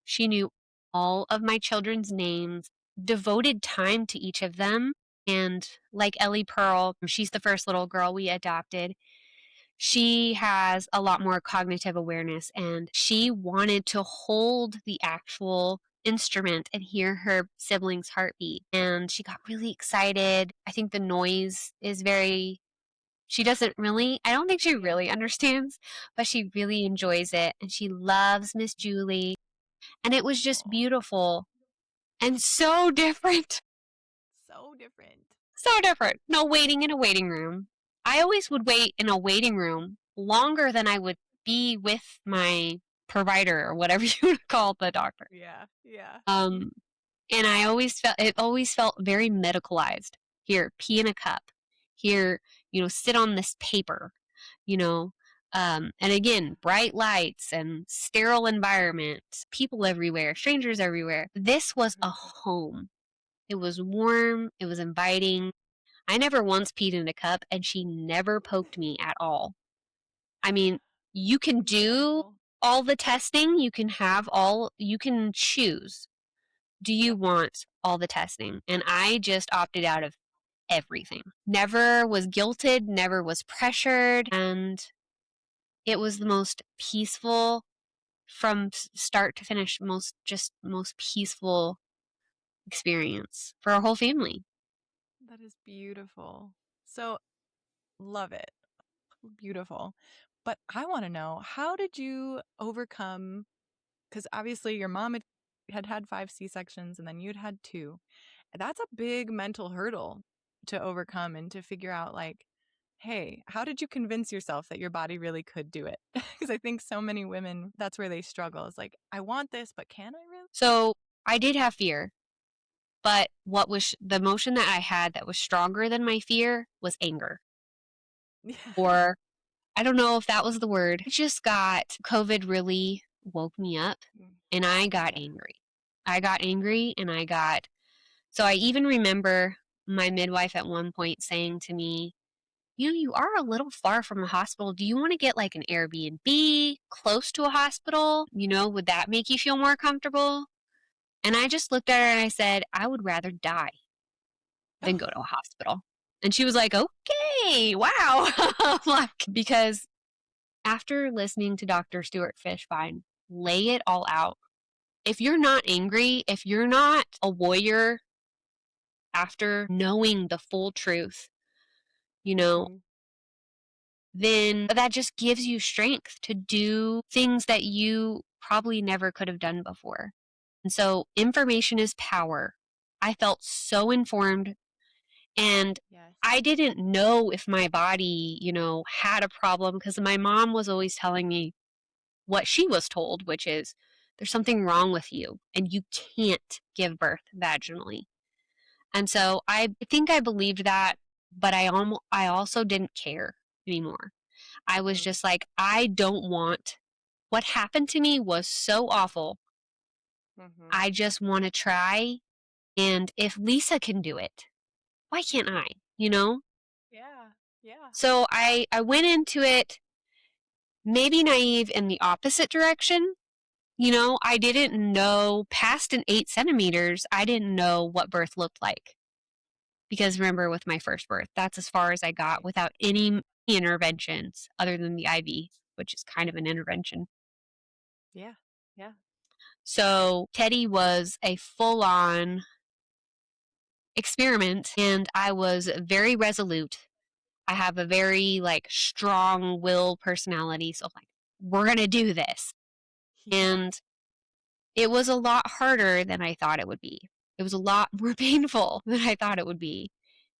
She knew all of my children's names, devoted time to each of them. And like Ellie Pearl, she's the first little girl we adopted. She has a lot more cognitive awareness and she wanted to hold the actual instrument and hear her siblings' heartbeat. And she got really excited. I think the noise is she doesn't really, I don't think she Yeah. really understands, but she really enjoys it. And she loves Miss Julie. And it was just Oh, beautiful and so different. so different. So different. No waiting in a waiting room. I always would wait in a waiting room longer than I would be with my provider or whatever you would call the doctor. Yeah. Yeah. Um, and it always felt very medicalized. Here, pee in a cup. Here, sit on this paper. You know, and again, bright lights and sterile environment, people everywhere, strangers everywhere. This was a Mhm. home. It was warm. It was inviting. I never once peed in a cup, and she never poked me at all. I mean, you can do Incredible. all the testing, you can choose. Do you Yep. want all the testing? And I just opted out of everything. Never was guilted, never was pressured, and it was the most peaceful from start to finish, most peaceful experience for our whole family. That is beautiful. So, love it. Beautiful. But I want to know, how did you overcome, because obviously your mom had 5 C-sections and then you'd had 2. That's a big mental hurdle to overcome and to figure out, like, hey, how did you convince yourself that your body really could do it? Because I think so many women, that's where they struggle. It's like, I want this, but can I really? So I did have fear, but what was the emotion that I had that was stronger than my fear was anger. Yeah. Or I don't know if that was the word. I just got COVID really woke me up and I got Yeah. angry. I got angry and so I even remember my midwife at one point saying to me, you are a little far from a hospital. Do you want to get like an Airbnb close to a hospital? Would that make you feel more comfortable? And I just looked at her and I said, I would rather die than go to a hospital. And she was like, okay, wow. Because after listening to Dr. Stuart Fishbein lay it all out, if you're not angry, if you're not a warrior after knowing the full truth, Mhm. then that just gives you strength to do things that you probably never could have done before. And so information is power. I felt so informed and Yes. I didn't know if my body, had a problem because my mom was always telling me what she was told, which is there's something wrong with you and you can't give birth vaginally. And so I think I believed that, but I also didn't care anymore. I was Mhm. just like, I don't want what happened to me was so awful. Mhm. I just want to try. And if Lisa can do it, why can't I? Yeah. Yeah. So I went into it maybe naive in the opposite direction. I didn't know past an 8 centimeters, I didn't know what birth looked like. Because remember, with my first birth, that's as far as I got Right. without any interventions other than the IV, which is kind of an intervention. Yeah. Yeah. So Teddy was a full on experiment, and I was very resolute. I have a very strong will personality. So we're going to do this. Yeah. And it was a lot harder than I thought it would be. It was a lot more painful than I thought it would be.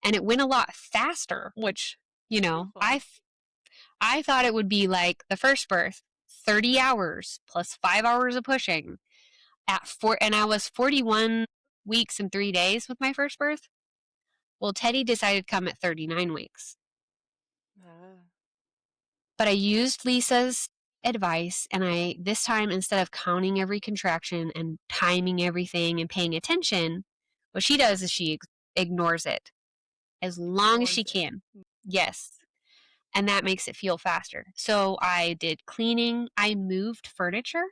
And it went a lot faster, which, Beautiful. I thought it would be like the first birth, 30 hours plus 5 hours of pushing and I was 41 weeks and 3 days with my first birth. Well, Teddy decided to come at 39 weeks. Ah. But I used Lisa's advice and this time, instead of counting every contraction and timing everything and paying attention, what she does is she ignores it as long as she Ignores it. can. Yes. And that makes it feel faster. So I did cleaning. I moved furniture.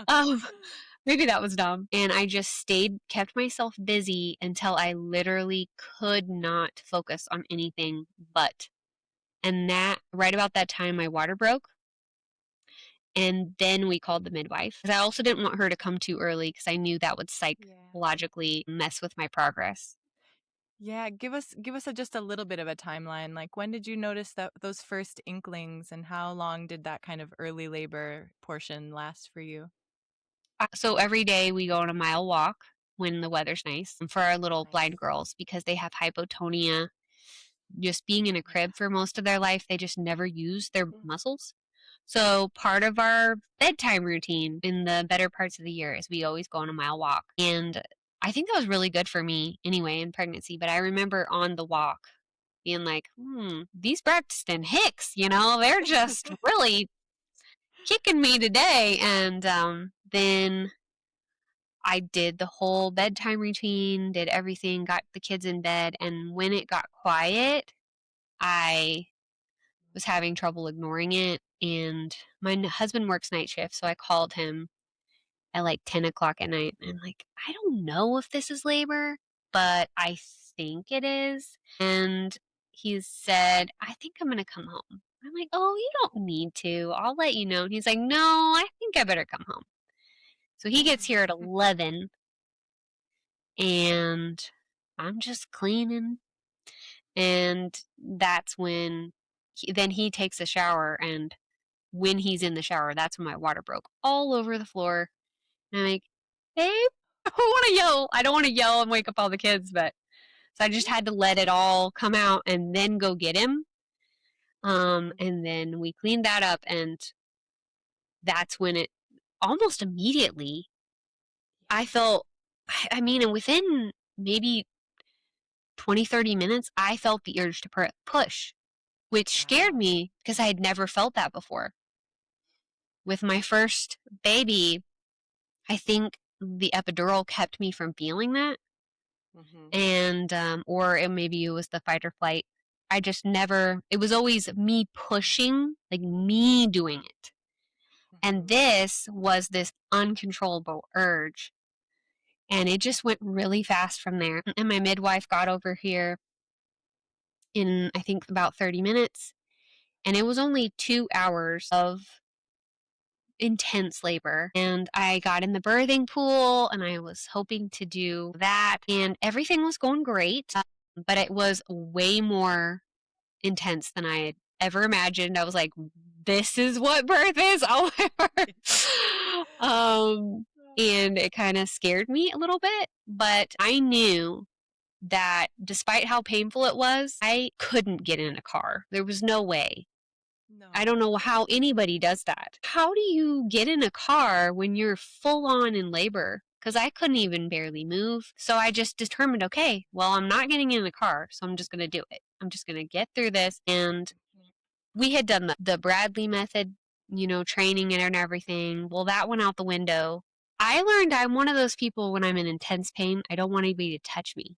um, maybe that was dumb. And I just kept myself busy until I literally could not focus on anything but. And right about that time, my water broke. And then we called the midwife. I also didn't want her to come too early because I knew that would Yeah. psychologically mess with my progress. Yeah, give us just a little bit of a timeline. Like, when did you notice those first inklings, and how long did that kind of early labor portion last for you? So every day we go on a mile walk when the weather's nice for our little Nice. blind girls because they have hypotonia. Just being in a Yeah. crib for most of their life, they just never use their Mm. muscles. So part of our bedtime routine in the better parts of the year is we always go on a mile walk. And I think that was really good for me anyway in pregnancy. But I remember on the walk being like, these Braxton Hicks, they're just really kicking me today. And then I did the whole bedtime routine, did everything, got the kids in bed. And when it got quiet, I was having trouble ignoring it. And my husband works night shift, so I called him at 10 o'clock at night. And I'm like, I don't know if this is labor, but I think it is. And he said, I think I'm going to come home. I'm like, oh, you don't need to. I'll let you know. And he's like, no, I think I better come home. So he gets here at 11, and I'm just cleaning. And that's when then he takes a shower, and when he's in the shower, that's when my water broke all over the floor. And I'm like, babe, I don't want to yell. I don't want to yell and wake up all the kids, but so I just had to let it all come out and then go get him. And then we cleaned that up, and that's when it almost immediately I felt, I mean, and within maybe 20, 30 minutes, I felt the urge to push, which scared me because I had never felt that before. With my first baby, I think the epidural kept me from feeling that. And, or maybe it was the fight or flight. I just never, it was always me pushing, like me doing it. And this was this uncontrollable urge. And it just went really fast from there. And my midwife got over here in, I think, about 30 minutes. And it was only 2 hours of intense labor. And I got in the birthing pool, and I was hoping to do that. And everything was going great. But it was way more intense than I had ever imagined. I was like, this is what birth is. Oh and it kind of scared me a little bit, but I knew that despite how painful it was, I couldn't get in a car. There was no way. No. I don't know how anybody does that. How do you get in a car when you're full on in labor? Because I couldn't even barely move. So I just determined, okay, well, I'm not getting in a car, so I'm just going to do it. I'm just going to get through this. And we had done the Bradley method, training and everything. Well, that went out the window. I learned I'm one of those people when I'm in intense pain, I don't want anybody to touch me.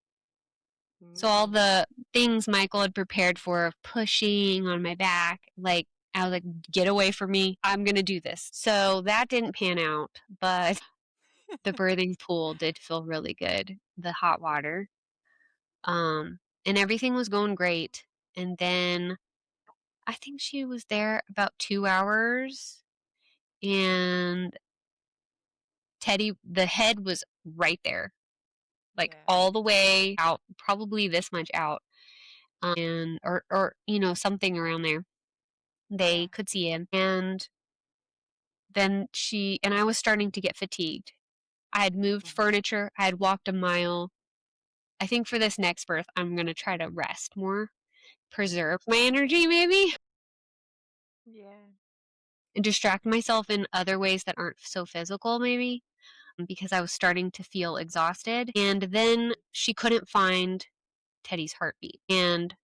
So all the things Michael had prepared for of pushing on my back, like, I was like, get away from me. I'm going to do this. So that didn't pan out, but the birthing pool did feel really good. The hot water. And everything was going great. And then I think she was there about 2 hours, and Teddy, the head was right there, like all the way out, probably this much out. And or something around there. They could see him. And then I was starting to get fatigued. I had moved furniture. I had walked a mile. I think for this next birth, I'm going to try to rest more, preserve my energy maybe. Yeah. And distract myself in other ways that aren't so physical maybe, because I was starting to feel exhausted. And then she couldn't find Teddy's heartbeat. And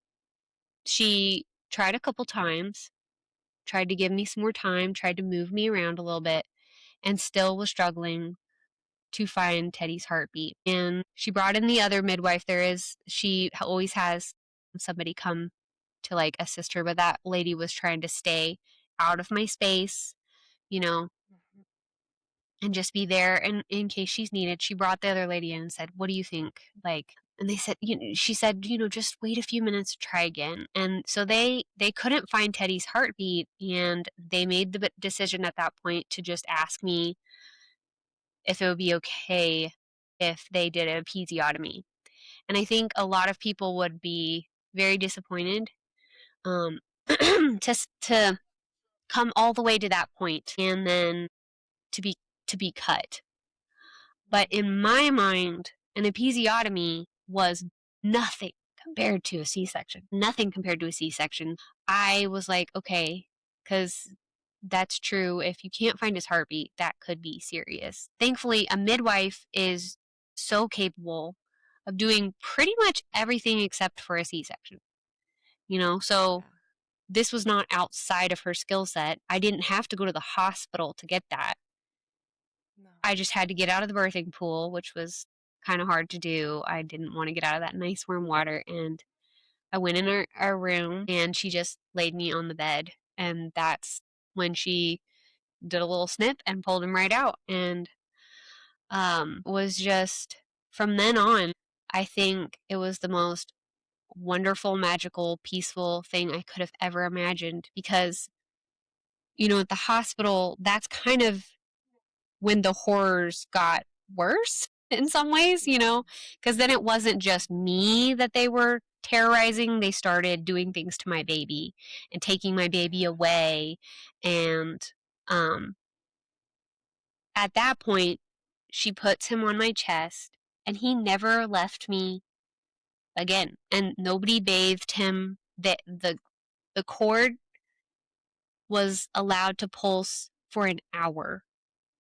she tried a couple times, tried to give me some more time, tried to move me around a little bit, and still was struggling to find Teddy's heartbeat. And she brought in the other midwife. She always has somebody come to like assist her, but that lady was trying to stay out of my space, and just be there. And in case she's needed, she brought the other lady in and said, what do you think? And they said, she said, just wait a few minutes to try again. And so they couldn't find Teddy's heartbeat, and they made the decision at that point to just ask me if it would be okay if they did a episiotomy. And I think a lot of people would be very disappointed to come all the way to that point and then to be cut. But in my mind, an episiotomy was nothing compared to a C-section. Nothing compared to a C-section. I was like, okay, because that's true. If you can't find his heartbeat, that could be serious. Thankfully, a midwife is so capable of doing pretty much everything except for a C-section. So this was not outside of her skill set. I didn't have to go to the hospital to get that. No. I just had to get out of the birthing pool, which was kind of hard to do. I didn't want to get out of that nice warm water. And I went in our room, and she just laid me on the bed. And that's when she did a little snip and pulled him right out. And was just, from then on, I think it was the most wonderful, magical, peaceful thing I could have ever imagined. Because, at the hospital, that's kind of when the horrors got worse in some ways, you know, because then it wasn't just me that they were terrorizing. They started doing things to my baby and taking my baby away. And at that point, she puts him on my chest, and he never left me again. And nobody bathed him. The cord was allowed to pulse for an hour.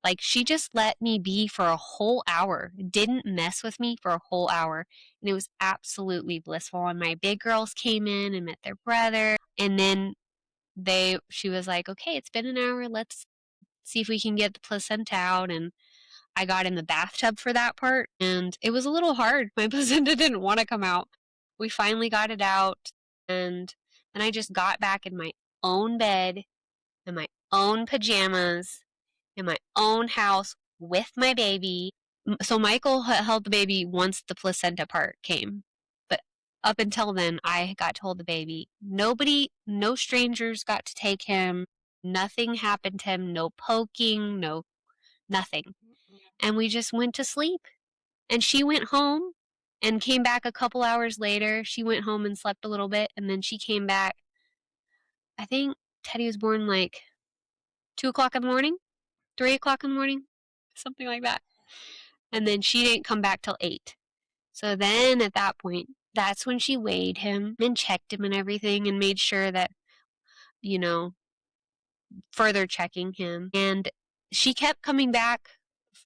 Like, she just let me be for a whole hour, didn't mess with me for a whole hour. And it was absolutely blissful. And my big girls came in and met their brother. And then she was like, okay, it's been an hour. Let's see if we can get the placenta out. And I got in the bathtub for that part. And it was a little hard. My placenta didn't want to come out. We finally got it out. And then I just got back in my own bed, in my own pajamas, in my own house with my baby. So Michael held the baby once the placenta part came. But up until then, I got to hold the baby. Nobody, no strangers got to take him. Nothing happened to him. No poking, no nothing. And we just went to sleep. And she went home and came back a couple hours later. She went home and slept a little bit. And then she came back. I think Teddy was born like 2 o'clock in the morning, 3 o'clock in the morning, something like that. And then she didn't come back till 8. So then at that point, that's when she weighed him and checked him and everything and made sure that, you know, further checking him. And she kept coming back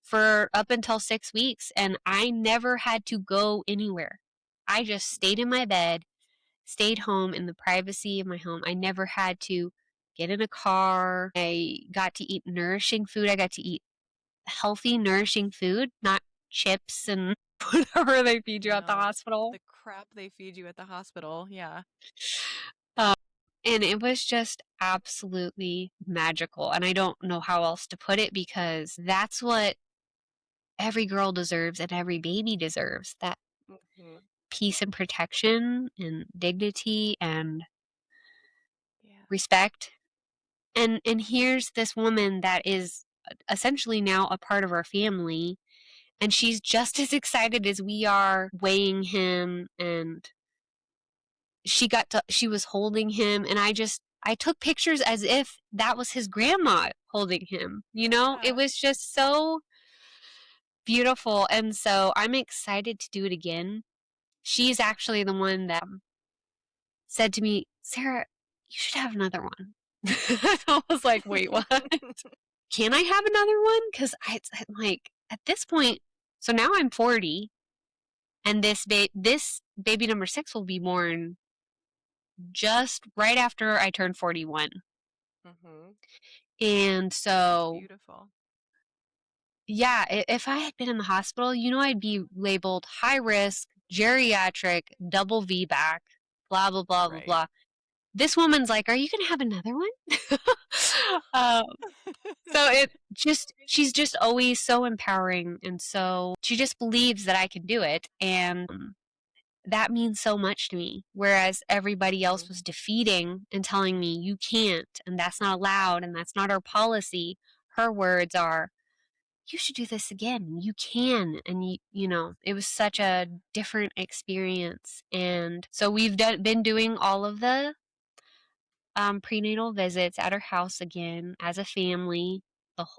for up until 6 weeks, and I never had to go anywhere. I just stayed in my bed, stayed home in the privacy of my home. I never had to get in a car. I got to eat nourishing food. I got to eat healthy, nourishing food, not chips and whatever they feed you at the hospital. The crap they feed you at the hospital, yeah. And it was just absolutely magical. And I don't know how else to put it, because that's what every girl deserves and every baby deserves, that peace and protection and dignity and respect. And here's this woman that is essentially now a part of our family, and she's just as excited as we are weighing him, and she was holding him, and I took pictures as if that was his grandma holding him, you know? It was just so beautiful, and so I'm excited to do it again. She's actually the one that said to me, Sarah, you should have another one. I was like, wait, what? Can I have another one? Because I'm like, at this point, so now I'm 40, and this baby number 6 will be born just right after I turn 41. And so, beautiful. Yeah, if I had been in the hospital, you know, I'd be labeled high risk, geriatric, double VBAC, blah, blah, blah, blah, blah. This woman's like, are you going to have another one? So she's just always so empowering. And so she just believes that I can do it. And that means so much to me. Whereas everybody else was defeating and telling me, you can't, and that's not allowed, and that's not our policy. Her words are, you should do this again. You can. And you know, it was such a different experience. And so we've been doing all of the prenatal visits at her house again as a family.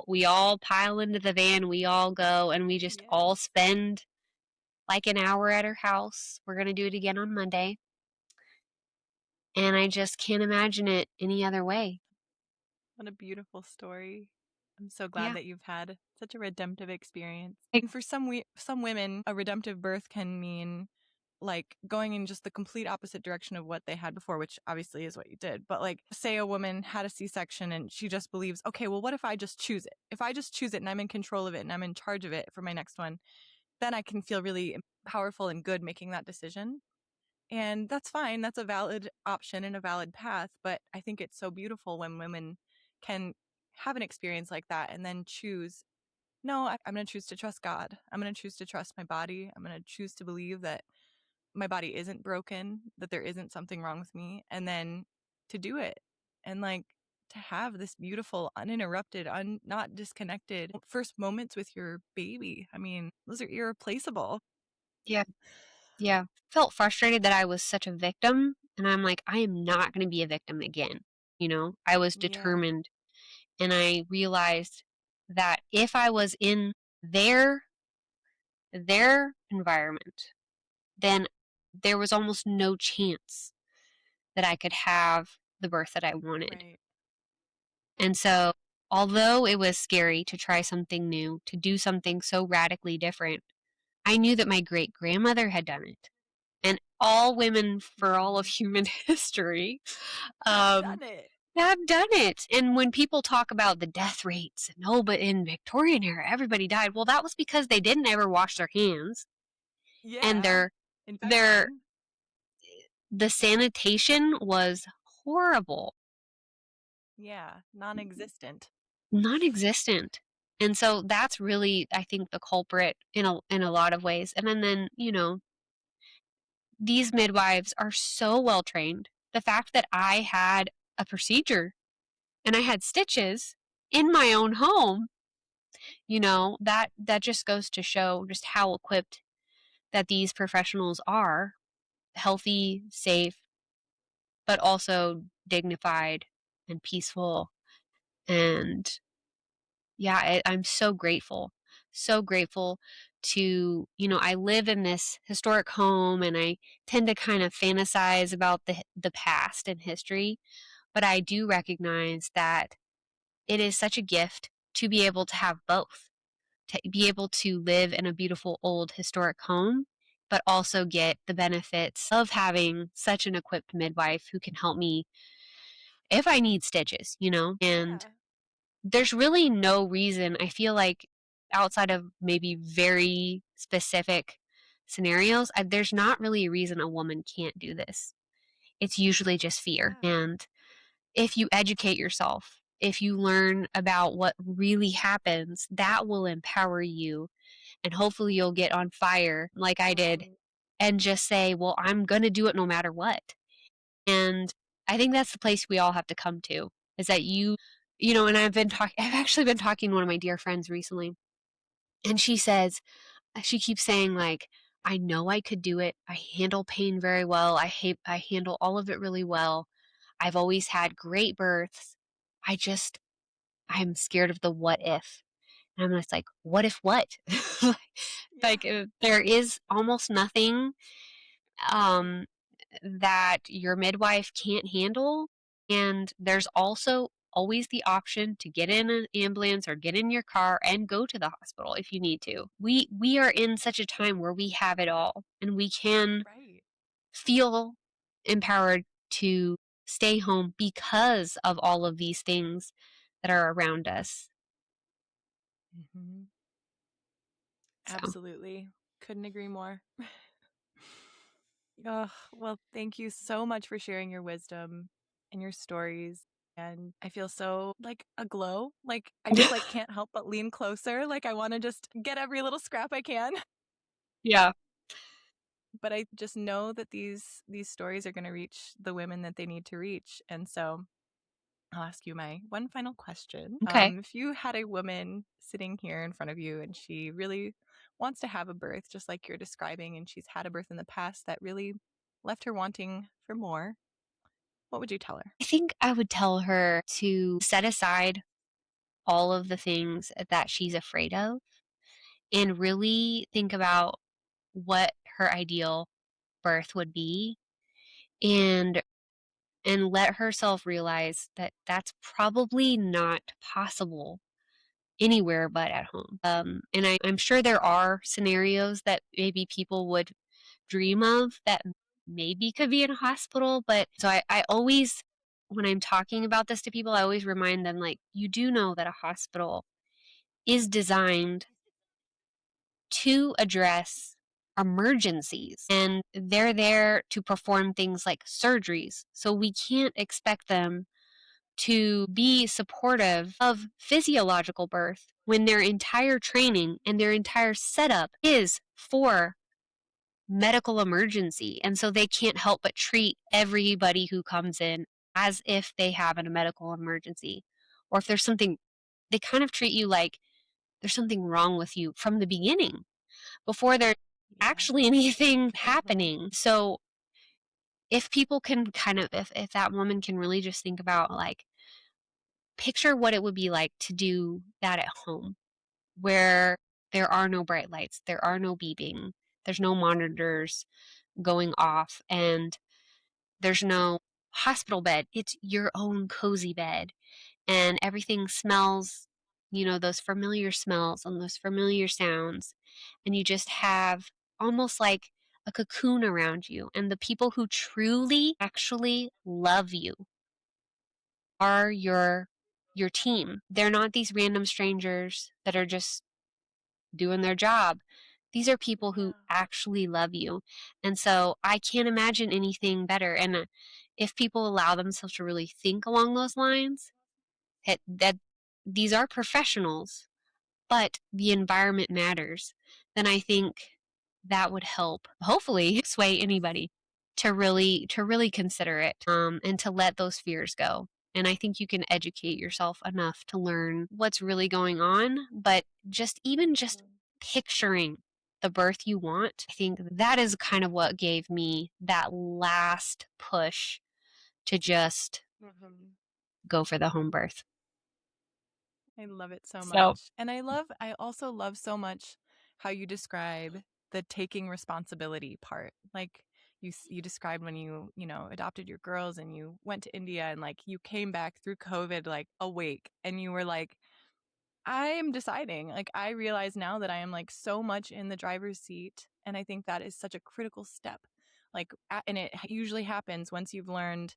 We all pile into the van, we all go, and we just all spend like an hour at her house. We're going to do it again on Monday. And I just can't imagine it any other way. What a beautiful story. I'm so glad that you've had such a redemptive experience. And for some women, a redemptive birth can mean like going in just the complete opposite direction of what they had before, which obviously is what you did. But like, say a woman had a C-section and she just believes, okay, well, what if I just choose it? If I just choose it and I'm in control of it and I'm in charge of it for my next one, then I can feel really powerful and good making that decision. And that's fine. That's a valid option and a valid path. But I think it's so beautiful when women can have an experience like that and then choose, no, I'm going to choose to trust God. I'm going to choose to trust my body. I'm going to choose to believe that my body isn't broken, that there isn't something wrong with me, and then to do it. And like, to have this beautiful, uninterrupted, not disconnected first moments with your baby. I mean, those are irreplaceable. Yeah. Yeah. Felt frustrated that I was such a victim. And I'm like, I am not going to be a victim again. I was Yeah. determined. And I realized that if I was in their environment, then there was almost no chance that I could have the birth that I wanted. Right. And so, although it was scary to try something new, to do something so radically different, I knew that my great grandmother had done it. And all women for all of human history Have um, done it. have done it. And when people talk about the death rates, no, but in Victorian era, everybody died. Well, that was because they didn't ever wash their hands, and Yeah. their Infection. the sanitation was horrible, Yeah. Non-existent. non-existent. And so that's really, I think, the culprit in a lot of ways. And then these midwives are so well trained. The fact that I had a procedure and I had stitches in my own home, that just goes to show just how equipped that these professionals are, healthy, safe, but also dignified and peaceful. And yeah, I'm so grateful to, I live in this historic home and I tend to kind of fantasize about the past and history, but I do recognize that it is such a gift to be able to have both, to be able to live in a beautiful old historic home, but also get the benefits of having such an equipped midwife who can help me if I need stitches. And Yeah. there's really no reason, I feel like, outside of maybe very specific scenarios, there's not really a reason a woman can't do this. It's usually just fear. Yeah. And if you educate yourself, if you learn about what really happens, that will empower you. And hopefully you'll get on fire like I did Right. and just say, well, I'm going to do it no matter what. And I think that's the place we all have to come to, is that and I've actually been talking to one of my dear friends recently, and she keeps saying, like, I know I could do it. I handle pain very well. I handle all of it really well. I've always had great births. I'm scared of the what if. And I'm just like, what if what? Yeah. Like, there is almost nothing um that your midwife can't handle. And there's also always the option to get in an ambulance or get in your car and go to the hospital if you need to. We are in such a time where we have it all and we can Right. feel empowered to stay home because of all of these things that are around us. Hmm. So, Absolutely. Couldn't agree more. Oh, well, thank you so much for sharing your wisdom and your stories. And I feel so like aglow. Like I just like can't help but lean closer. Like I want to just get every little scrap I can. yeah. But I just know that these stories are going to reach the women that they need to reach. And so I'll ask you my one final question. Okay. If you had a woman sitting here in front of you and she really wants to have a birth, just like you're describing, and she's had a birth in the past that really left her wanting for more, what would you tell her? I think I would tell her to set aside all of the things that she's afraid of and really think about what her ideal birth would be, and let herself realize that that's probably not possible anywhere but at home. And I'm sure there are scenarios that maybe people would dream of that maybe could be in a hospital. But so I always, when I'm talking about this to people, I always remind them, like, you do know that a hospital is designed to address emergencies, and they're there to perform things like surgeries. So we can't expect them to be supportive of physiological birth when their entire training and their entire setup is for medical emergency. And so they can't help but treat everybody who comes in as if they have a medical emergency. Or if there's something, they kind of treat you like there's something wrong with you from the beginning before there's Yeah. actually anything Mhm. happening. So if people can kind of, if that woman can really just think about like, picture what it would be like to do that at home where there are no bright lights, there are no beeping, there's no monitors going off, and there's no hospital bed. It's your own cozy bed, and everything smells, those familiar smells and those familiar sounds. And you just have almost like a cocoon around you. And the people who truly actually love you are your team. They're not these random strangers that are just doing their job. These are people who Yeah. actually love you. And so I can't imagine anything better. And if people allow themselves to really think along those lines, that these are professionals, but the environment matters, then I think that would help, hopefully, sway anybody to really consider it, and to let those fears go. And I think you can educate yourself enough to learn what's really going on, but just Mhm. picturing the birth you want, I think that is kind of what gave me that last push to just Mhm. go for the home birth. I love it so So, much. And I also love so much how you describe the taking responsibility part. Like you described when you adopted your girls and you went to India and like you came back through COVID like awake and you were like, I am deciding. Like I realize now that I am like so much in the driver's seat, and I think that is such a critical step. Like and it usually happens once you've learned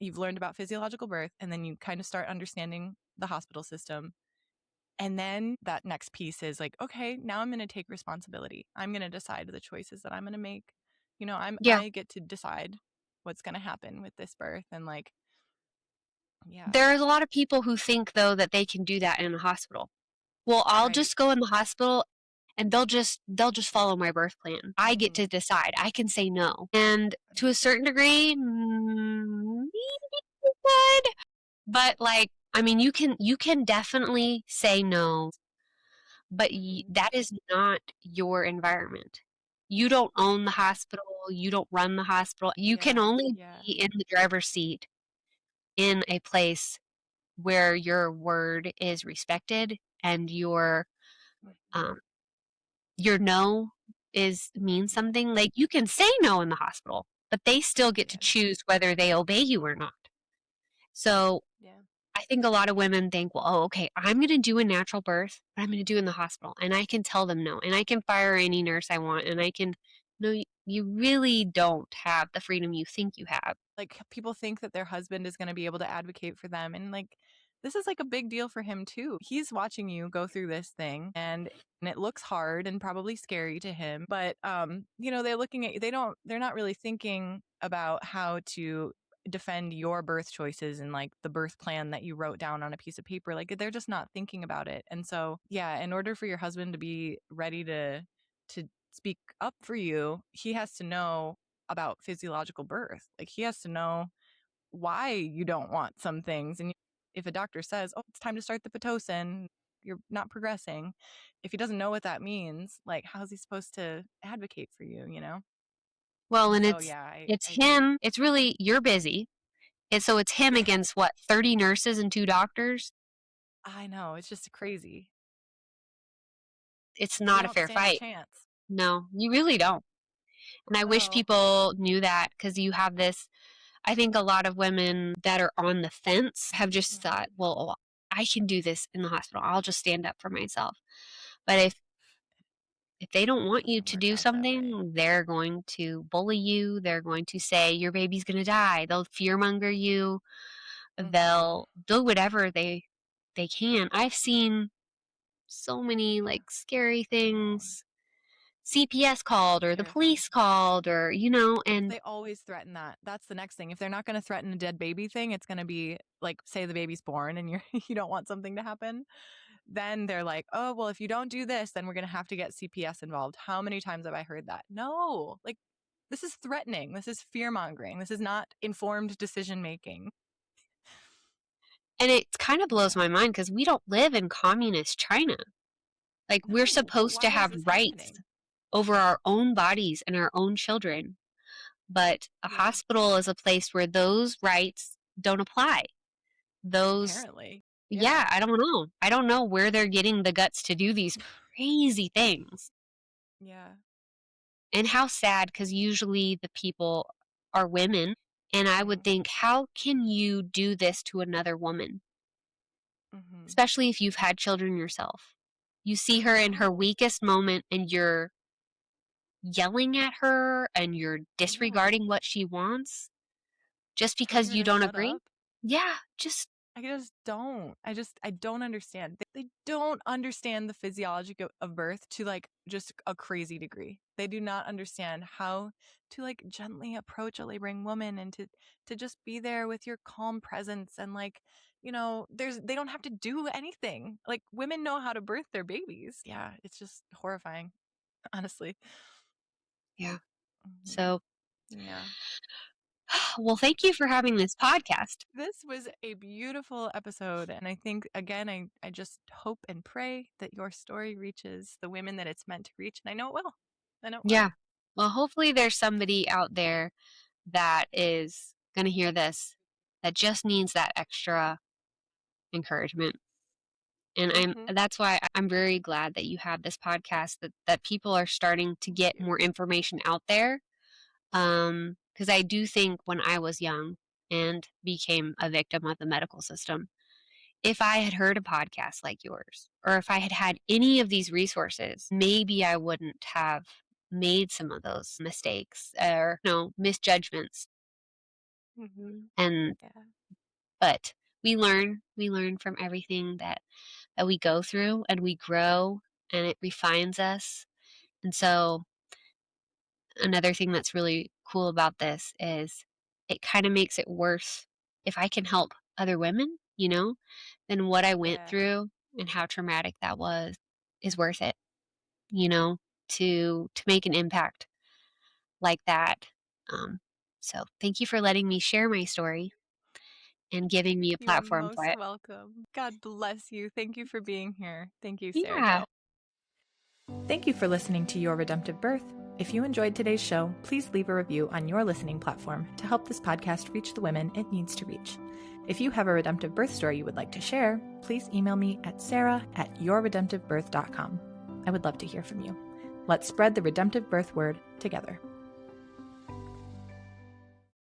about physiological birth, and then you kind of start understanding the hospital system. And then that next piece is like, okay, now I'm going to take responsibility. I'm going to decide the choices that I'm going to make. yeah. I get to decide what's going to happen with this birth, and like, yeah. There's a lot of people who think, though, that they can do that in a hospital. Well, I'll Right. just go in the hospital and they'll just follow my birth plan. I get Mhm. to decide. I can say no. And to a certain degree, maybe you could, but like, I mean, you can definitely say no, but Mhm. that is not your environment. You don't own the hospital, you don't run the hospital. You can Yeah. only Yeah. be in the driver's seat in a place where your word is respected and Mhm. um, your no is means Yeah. something. Like you can say no in the hospital, but they still get to Yeah. choose whether they obey you or not. So Yeah. I think a lot of women think, well, oh, okay, I'm going to do a natural birth, but I'm going to do it in the hospital, and I can tell them no, and I can fire any nurse I want, and I can. No, you really don't have the freedom you think you have. Like people think that their husband is going to be able to advocate for them, and like this is like a big deal for him too. He's watching you go through this thing, and it looks hard and probably scary to him, but they're looking at they're not really thinking about how to defend your birth choices and like the birth plan that you wrote down on a piece of paper. Like they're just not thinking about it. And so yeah, in order for your husband to be ready to speak up for you, he has to know about physiological birth. Like he has to know why you don't want some things. And if a doctor says, "Oh, it's time to start the pitocin," you're not progressing. If he doesn't know what that means, like how's he supposed to advocate for you? Well, And and so it's yeah, it's I agree. him. It's really you're busy, and so it's him against what 30 nurses and 2 doctors. I know, it's just crazy. It's You not a don't fair stand a fight. chance. No, you really don't. And I wish No. people knew that because you have this. I think a lot of women that are on the fence have just thought, Mhm. well, I can do this in the hospital. I'll just stand up for myself. But if they don't want you Doesn't to work do out that way. something, they're going to bully you. They're going to say your baby's going to die. They'll fearmonger you. Mhm. They'll do whatever they can. I've seen so many Yeah. like scary I know. things. CPS called or the Terrifying. police called or and They always threaten that. That's the next thing. If they're not going to threaten a dead baby thing, it's going to be like, say the baby's born and you don't want something to happen. Then they're like, oh, well, if you don't do this, then we're going to have to get CPS involved. How many times have I heard that? No, like this is threatening. This is fear mongering. This is not informed decision making. And it kind of blows my mind because we don't live in communist China. Like, we're No, but supposed to why is have this rights happening? over our own bodies and our own children. But a Yeah, hospital is a place where those rights don't apply. Those, apparently. yeah, Yeah. I don't know. I don't know where they're getting the guts to do these crazy things. Yeah. And how sad, because usually the people are women. And I would Mhm. think, how can you do this to another woman? Mhm. Especially if you've had children yourself. You see I her in her know. weakest moment and you're yelling at her and you're I know. disregarding what she wants just Telling because her you to don't shut agree? up. Yeah, just I just don't. I don't understand. They don't understand the physiology of birth to like just a crazy degree. They do not understand how to like gently approach a laboring woman and to just be there with your calm presence and like, they don't have to do anything. Like women know how to birth their babies. Yeah, it's just horrifying, honestly. yeah. Mhm. So, Yeah. well, thank you for having this podcast. This was a beautiful episode. And I think, again, I just hope and pray that your story reaches the women that it's meant to reach. And I know it will. I know it will. Yeah. Well, hopefully there's somebody out there that is going to hear this that just needs that extra encouragement. And Mm-hmm. that's why I'm very glad that you have this podcast, that people are starting to Thank get you. more information out there. Because I do think when I was young and became a victim of the medical system, if I had heard a podcast like yours, or if I had had any of these resources, maybe I wouldn't have made some of those mistakes or no misjudgments. Mm-hmm. And Yeah. but we learn from everything that we go through, and we grow, and it refines us. And so another thing that's really cool about this is it kind of makes it worse if I can help other women, then what I went Yeah. through and how traumatic that was is worth it, you know, to make an impact like that. Um, so thank you for letting me share my story and giving me a You are platform for most it. welcome. God bless you. Thank you for being here. Thank you, Sara Jo. Yeah. Thank you for listening to Your Redemptive Birth. If you enjoyed today's show, please leave a review on your listening platform to help this podcast reach the women it needs to reach. If you have a redemptive birth story you would like to share, please email me at sarah@yourredemptivebirth.com. I would love to hear from you. Let's spread the redemptive birth word together.